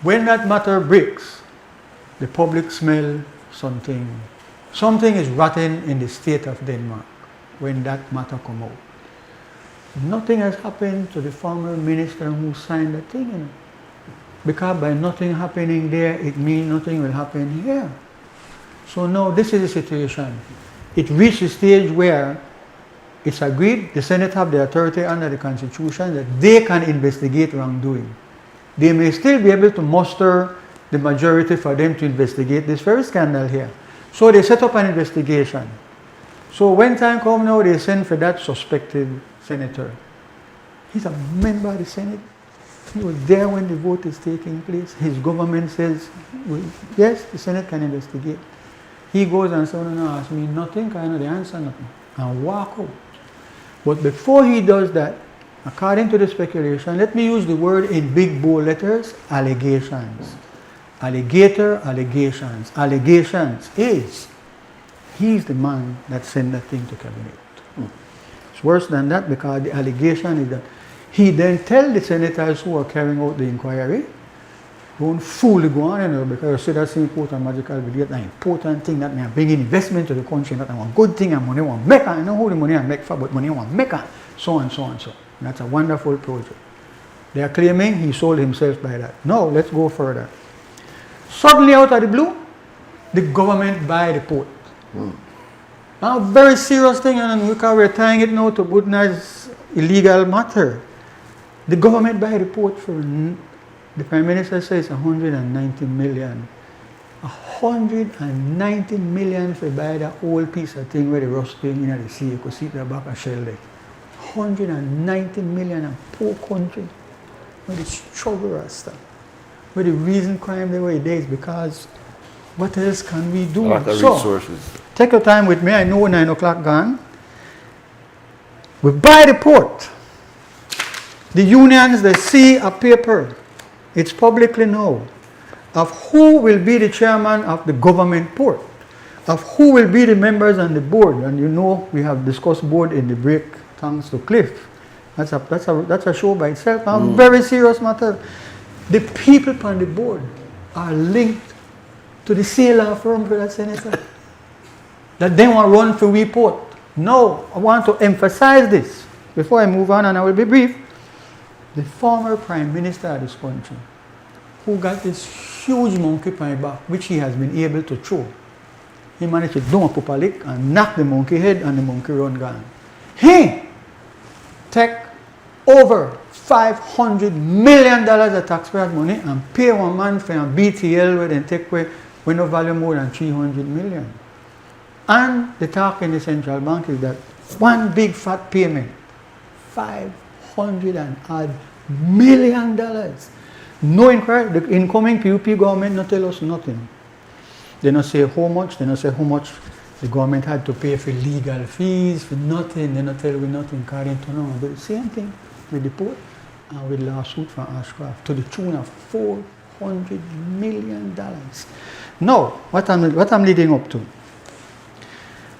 [SPEAKER 3] When that matter breaks, the public smell something is rotten in the state of Denmark when that matter come out. Nothing has happened to the former minister who signed the thing, you know. Because by nothing happening there, it means nothing will happen here. So now this is the situation. It reached a stage where it's agreed, the Senate have the authority under the Constitution that they can investigate wrongdoing. They may still be able to muster the majority for them to investigate this very scandal here. So they set up an investigation. So when time comes now, they send for that suspected senator. He's a member of the Senate. He was there when the vote is taking place. His government says, well, yes, the Senate can investigate. He goes and says, no, ask me nothing, I know the answer, nothing, and walk out. But before he does that, according to the speculation, let me use the word in big bold letters, allegations. Alligator, allegations. Allegations is, he's the man that sent that thing to cabinet. It's worse than that because the allegation is that he then tells the senators who are carrying out the inquiry, don't fool the go on, you know, because you see that's important magical belief, an important thing that may bring investment to the country, not a good thing and money won't make, I know who the money I make for, but money won't make, so and so and so. And that's a wonderful project. They are claiming he sold himself by that. No, let's go further. Suddenly out of the blue, the government buy the port. A very serious thing, and because we're tying it now to good nice illegal matter. The government buy the port for, the Prime Minister says 190 million. 190 million for buy that whole piece of thing where the rust thing in the sea, you could see the back of shell there. 190 million and poor country where the struggle and stuff. Where the reason crime the way it is because what else can we do?
[SPEAKER 1] A lot of resources.
[SPEAKER 3] Take your time with me, I know 9 o'clock gone. We buy the port. The unions, they see a paper. It's publicly known of who will be the chairman of the government port, of who will be the members on the board. And you know, we have discussed board in the break, thanks to Cliff. That's a show by itself. A very serious matter. The people on the board are linked to the sailor firm for that senator. That they want to run for we port. No, I want to emphasize this before I move on, and I will be brief. The former Prime Minister of this country, who got this huge monkey on his back, which he has been able to throw. He managed to do a pupa lick and knock the monkey head and the monkey run gone. He take over $500 million of taxpayers' money and pay one man for a BTL where they take away with no value more than 300 million. And the talk in the central bank is that one big fat payment, $500 million. No inquiry. The incoming PUP government not tell us nothing. They not say how much. They not say how much the government had to pay for legal fees, for nothing. They not tell we nothing according to no. But the same thing with the port and with lawsuit from Ashcroft to the tune of $400 million. Now, what I'm leading up to.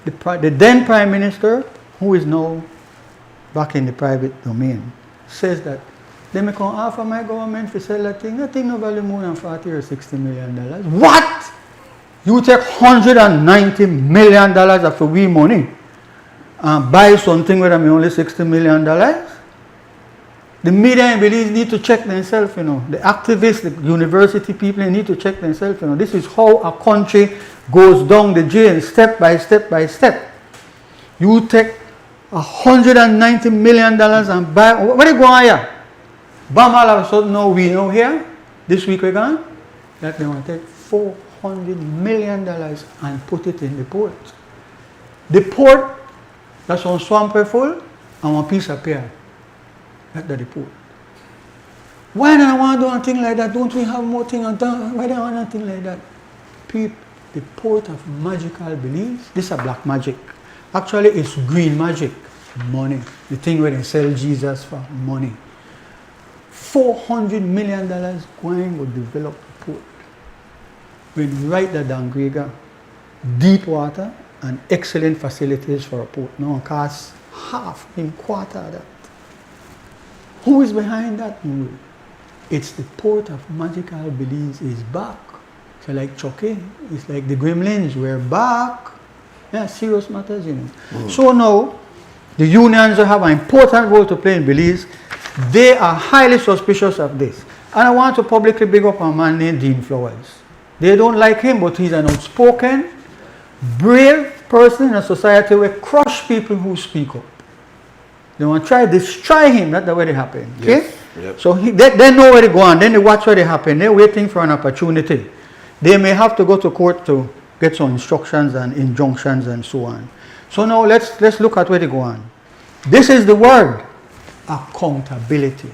[SPEAKER 3] The then Prime Minister, who is now back in the private domain, says that they may come offer my government to sell that thing. That thing no value more than $40 or $60 million. What? You take $190 million of we money and buy something where I'm only $60 million? The media in Belize need to check themselves, you know. The activists, the university people need to check themselves, you know. This is how a country goes down the drain, step by step by step. You take $190 million and buy. Where they go on here? Bam, all of a sudden now we know here, this week we're gone, that they want to take $400 million and put it in the port. The port, that's one swamp full and one piece of pier. That's the port. Why don't I want to do anything like that? Don't we have more things on that? Why don't I want anything like that? People, the port of magical beliefs, this is black magic. Actually, it's green magic, money. The thing where they sell Jesus for money. $400 million going to develop the port. When right there down Grega, deep water and excellent facilities for a port. Now it costs half, in quarter of that. Who is behind that? It's the port of magical beliefs is back. So like Chucky, it's like the Gremlins, we're back. Yeah, serious matters, you know. So now, the unions have an important role to play in Belize. They are highly suspicious of this. And I want to publicly big up a man named Dean Flowers. They don't like him, but he's an outspoken, brave person in a society where crush people who speak up. They want to try to destroy him. That's the way it happen. Okay?
[SPEAKER 1] Yes. Yep.
[SPEAKER 3] So they know where they go on. Then they watch where they happen. They're waiting for an opportunity. They may have to go to court to get some instructions and injunctions and so on. So now let's look at where they go on. This is the word, accountability.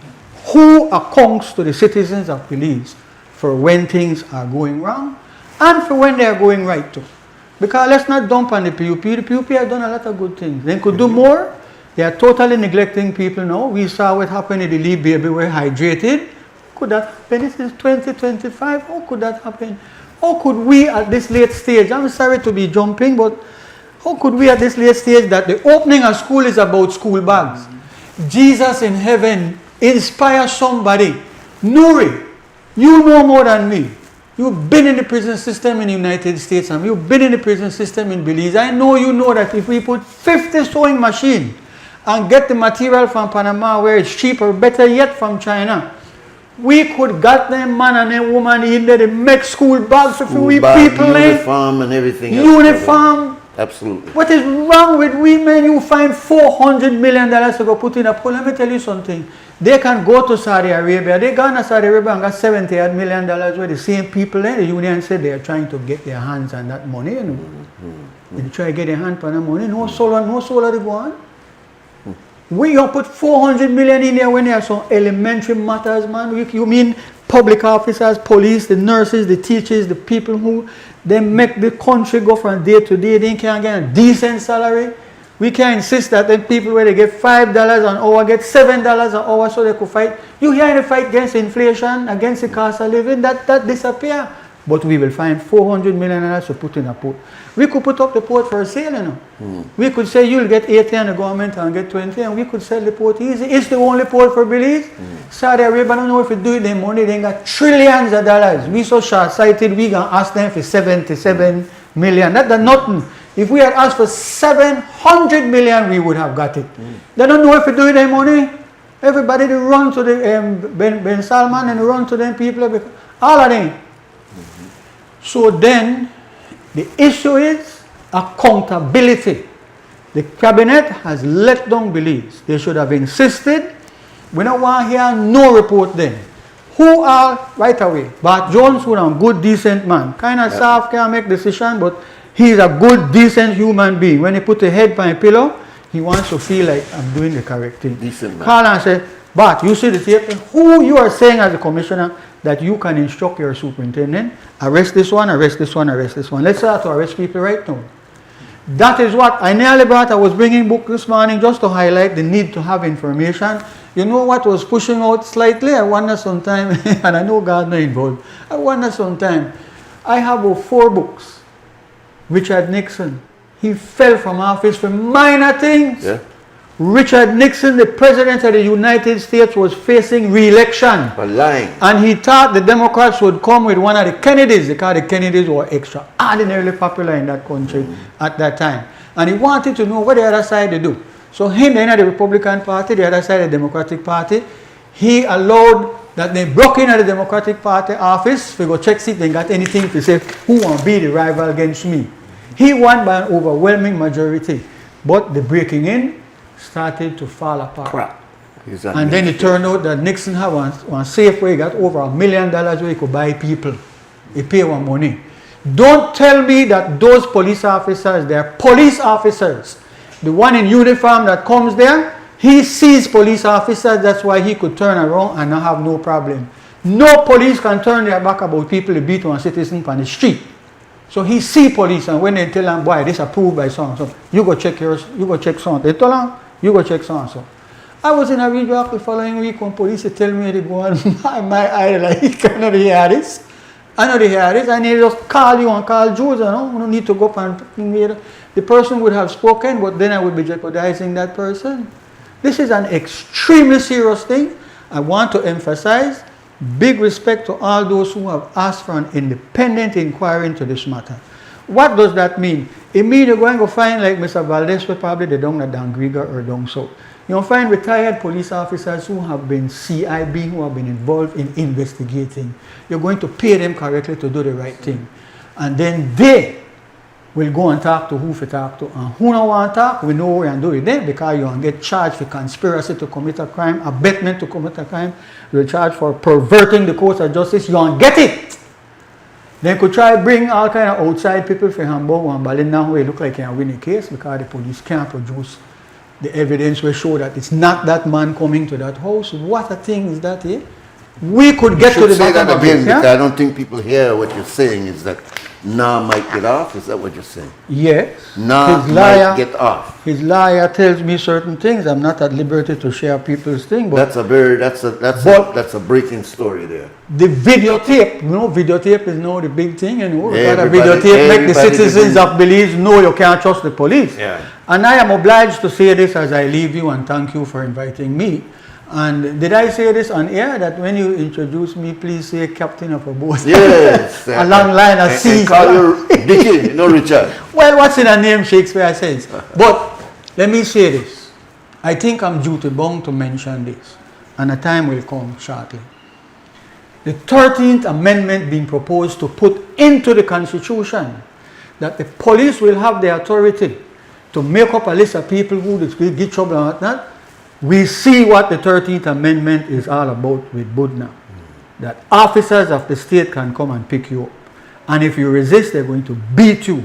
[SPEAKER 3] Who accounts to the citizens of Belize for when things are going wrong and for when they are going right too? Because let's not dump on the PUP. The PUP have done a lot of good things. They could do more. They are totally neglecting people now. We saw what happened in the Lee Baby, were hydrated. Could that happen? This is 2025. How could that happen? How could we at this late stage, I'm sorry to be jumping, but how could we at this late stage that the opening of school is about school bags? Jesus in heaven inspire somebody. Nuri, you know more than me. You've been in the prison system in the United States and you've been in the prison system in Belize. I know you know that if we put 50 sewing machines and get the material from Panama where it's cheaper, better yet from China, we could get them man and them woman in there to make school bags for we people.
[SPEAKER 1] Uniform and everything else.
[SPEAKER 3] Uniform.
[SPEAKER 1] Absolutely.
[SPEAKER 3] What is wrong with women? You find $400 million to go put in a pool. Let me tell you something. They can go to Saudi Arabia. They gone to Saudi Arabia and got $78 million where the same people there, the union said they are trying to get their hands on that money. You know. They try to get their hand on that money. No solar to go on. We you put 400 million in there when there are some elementary matters, man. You mean public officers, police, the nurses, the teachers, the people who they make the country go from day to day. They can't get a decent salary. We can't insist that the people where they get $5 an hour get $7 an hour so they could fight. You hear the fight against inflation, against the cost of living, that disappear. But we will find $400 million to put in a port. We could put up the port for sale, you know. We could say you'll get 80 and the government and get 20 and we could sell the port easy. It's the only port for Belize. Saudi Arabia, I don't know if you do it, their money, they got trillions of dollars. We so short-sighted, we gonna ask them for 77 million. That's nothing. If we had asked for 700 million, we would have got it. They don't know if you do it, their money. Everybody they run to the Ben Salman and run to them people, all of them. So then, the issue is accountability. The cabinet has let down Belize. They should have insisted. We don't want to hear no report then. Who are, right away, Bart Jones, who is a good, decent man. Kind of soft, can't make decision, but he's a good, decent human being. When he put a head on a pillow, he wants to feel like I'm doing the correct thing.
[SPEAKER 1] Decent man.
[SPEAKER 3] Call and say, Bart, you see the tape? Who you are saying as a commissioner that you can instruct your superintendent, arrest this one, arrest this one, arrest this one. Let's start to arrest people right now. That is what I nearly brought. I was bringing book this morning just to highlight the need to have information. You know what was pushing out slightly? I wonder sometime, and I know God not involved. I wonder sometime. I have 4 books. Richard Nixon, he fell from office for minor things.
[SPEAKER 1] Yeah.
[SPEAKER 3] Richard Nixon, the president of the United States, was facing re-election.
[SPEAKER 1] For lying.
[SPEAKER 3] And he thought the Democrats would come with one of the Kennedys because the Kennedys were extraordinarily popular in that country at that time. And he wanted to know what the other side would do. So him, the Republican Party, the other side, the Democratic Party, he allowed that they broke into the Democratic Party office. We go check see if they got anything to say, who want to be the rival against me. He won by an overwhelming majority. But the breaking in started to fall apart.
[SPEAKER 1] Crap.
[SPEAKER 3] And then it turned out that Nixon had one safe where he got over $1 million where he could buy people. He pay one money. Don't tell me that those police officers, they're police officers. The one in uniform that comes there, he sees police officers, that's why he could turn around and not have no problem. No police can turn their back about people to beat one citizen on the street. So he see police, and when they tell him, boy, this approved by so-and-so, you go check yours, you go check so-and-so. They tell him, you go check so-and-so. I was in a video the following week when police tell me they go on my eye like, I know they hear this. I know they hear this, and they just call you and call Jews, you know. You don't need to go up and the person would have spoken, but then I would be jeopardizing that person. This is an extremely serious thing. I want to emphasize big respect to all those who have asked for an independent inquiry into this matter. What does that mean? It means you're going to find like Mr. Valdez, probably they don't know Dangriga or down south. You'll find retired police officers who have been CIB, who have been involved in investigating. You're going to pay them correctly to do the right thing. And then they will go and talk to who to talk to. And who don't want to talk, we know what we're doing then, because you will get charged for conspiracy to commit a crime, abetment to commit a crime. You're charged for perverting the course of justice. You won't get it. They could try to bring all kind of outside people for Hamburg and Berlin now where it look like you can win a case because the police can't produce the evidence will show that it's not that man coming to that house. What a thing is that, eh? We could get to the bottom of it.
[SPEAKER 1] Because I don't think people hear what you're saying is that Nah might get off. Is that what you're saying?
[SPEAKER 3] Yes.
[SPEAKER 1] Nah might get off.
[SPEAKER 3] His lawyer tells me certain things. I'm not at liberty to share people's things. But
[SPEAKER 1] that's a breaking story there.
[SPEAKER 3] The videotape, you know, videotape is now the big thing, you know.
[SPEAKER 1] Everybody,
[SPEAKER 3] videotape make the citizens of Belize know you can't trust the police.
[SPEAKER 1] Yeah.
[SPEAKER 3] And I am obliged to say this as I leave you and thank you for inviting me. And did I say this on air that when you introduce me, please say captain of a boat?
[SPEAKER 1] Yes.
[SPEAKER 3] A long line of seas.
[SPEAKER 1] Call you Dickie, no Richard.
[SPEAKER 3] Well, what's in a name, Shakespeare says. But let me say this. I think I'm duty bound to mention this. And a time will come shortly. The 13th Amendment being proposed to put into the Constitution that the police will have the authority to make up a list of people who will get trouble and whatnot. We see what the 13th Amendment is all about with Budna. That officers of the state can come and pick you up. And if you resist, they're going to beat you.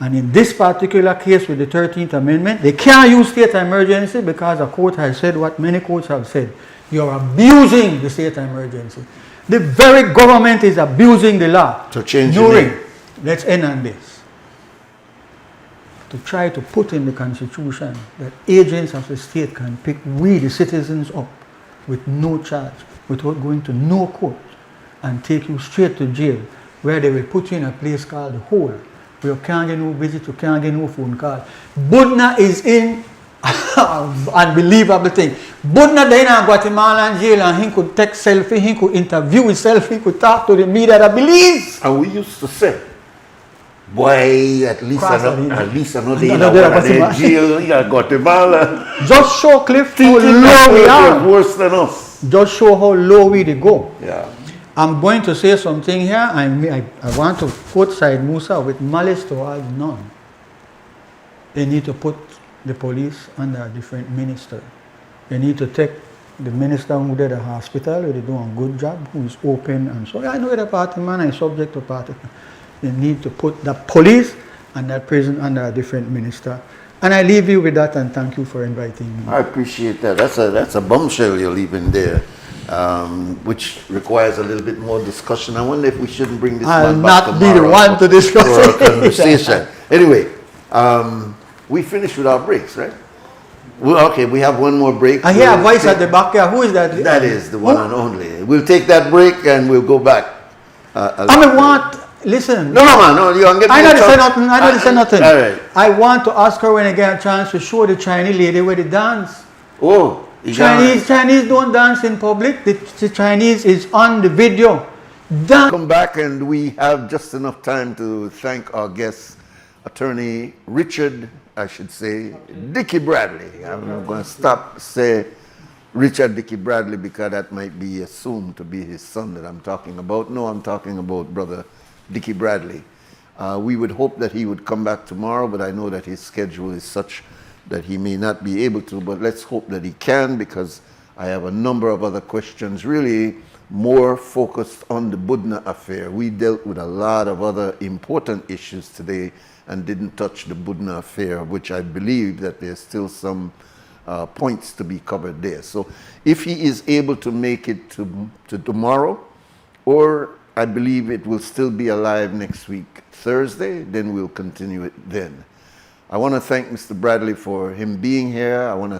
[SPEAKER 3] And in this particular case with the 13th Amendment, they can't use state emergency because a court has said what many courts have said. You're abusing the state emergency. The very government is abusing the law.
[SPEAKER 1] To change the name.
[SPEAKER 3] Let's end on this. To try to put in the Constitution that agents of the state can pick we, the citizens, up with no charge, without going to no court, and take you straight to jail, where they will put you in a place called the hole, where you can't get no visit, you can't get no phone call. Budna is in unbelievable thing. Budna there in Guatemalan jail, and he could take selfie, he could interview himself, he could talk to the media that Belize.
[SPEAKER 1] And we used to say, boy, at least another in jail in Guatemala.
[SPEAKER 3] Just show Cliff how low we are.
[SPEAKER 1] Worse than us.
[SPEAKER 3] Just show how low we go.
[SPEAKER 1] Yeah.
[SPEAKER 3] I'm going to say something here. I want to quote Said Musa with malice towards none. They need to put the police under a different minister. They need to take the minister who did a hospital, who they do a good job, who is open and so. I know the party man is subject to party. They need to put the police and that prison under a different minister. And I leave you with that and thank you for inviting me.
[SPEAKER 1] I appreciate that. That's a bombshell you're leaving there, which requires a little bit more discussion. I wonder if we shouldn't bring this man back
[SPEAKER 3] I'll not be the one to discuss
[SPEAKER 1] for a conversation. Anyway, we finished with our breaks, right? Well, okay, we have one more break.
[SPEAKER 3] I hear a voice at the back here. Who is that?
[SPEAKER 1] That is the one and only. We'll take that break and we'll go back.
[SPEAKER 3] Listen.
[SPEAKER 1] No, man, no, you don't get
[SPEAKER 3] I know they say nothing. I know they say nothing.
[SPEAKER 1] All right.
[SPEAKER 3] I want to ask her when I get a chance to show the Chinese lady where they dance.
[SPEAKER 1] Oh,
[SPEAKER 3] Chinese don't dance in public. The Chinese is on the video.
[SPEAKER 1] Come back and we have just enough time to thank our guest, Attorney Richard, I should say, Dickie Bradley. I'm going to say Richard Dickie Bradley because that might be assumed to be his son that I'm talking about. No, I'm talking about Brother Dickie Bradley. We would hope that he would come back tomorrow, but I know that his schedule is such that he may not be able to, but let's hope that he can, because I have a number of other questions, really more focused on the Budna affair. We dealt with a lot of other important issues today and didn't touch the Budna affair, which I believe that there's still some points to be covered there. So if he is able to make it to tomorrow, or I believe it will still be alive next week, Thursday, then we'll continue it then. I want to thank Mr. Bradley for him being here. I want to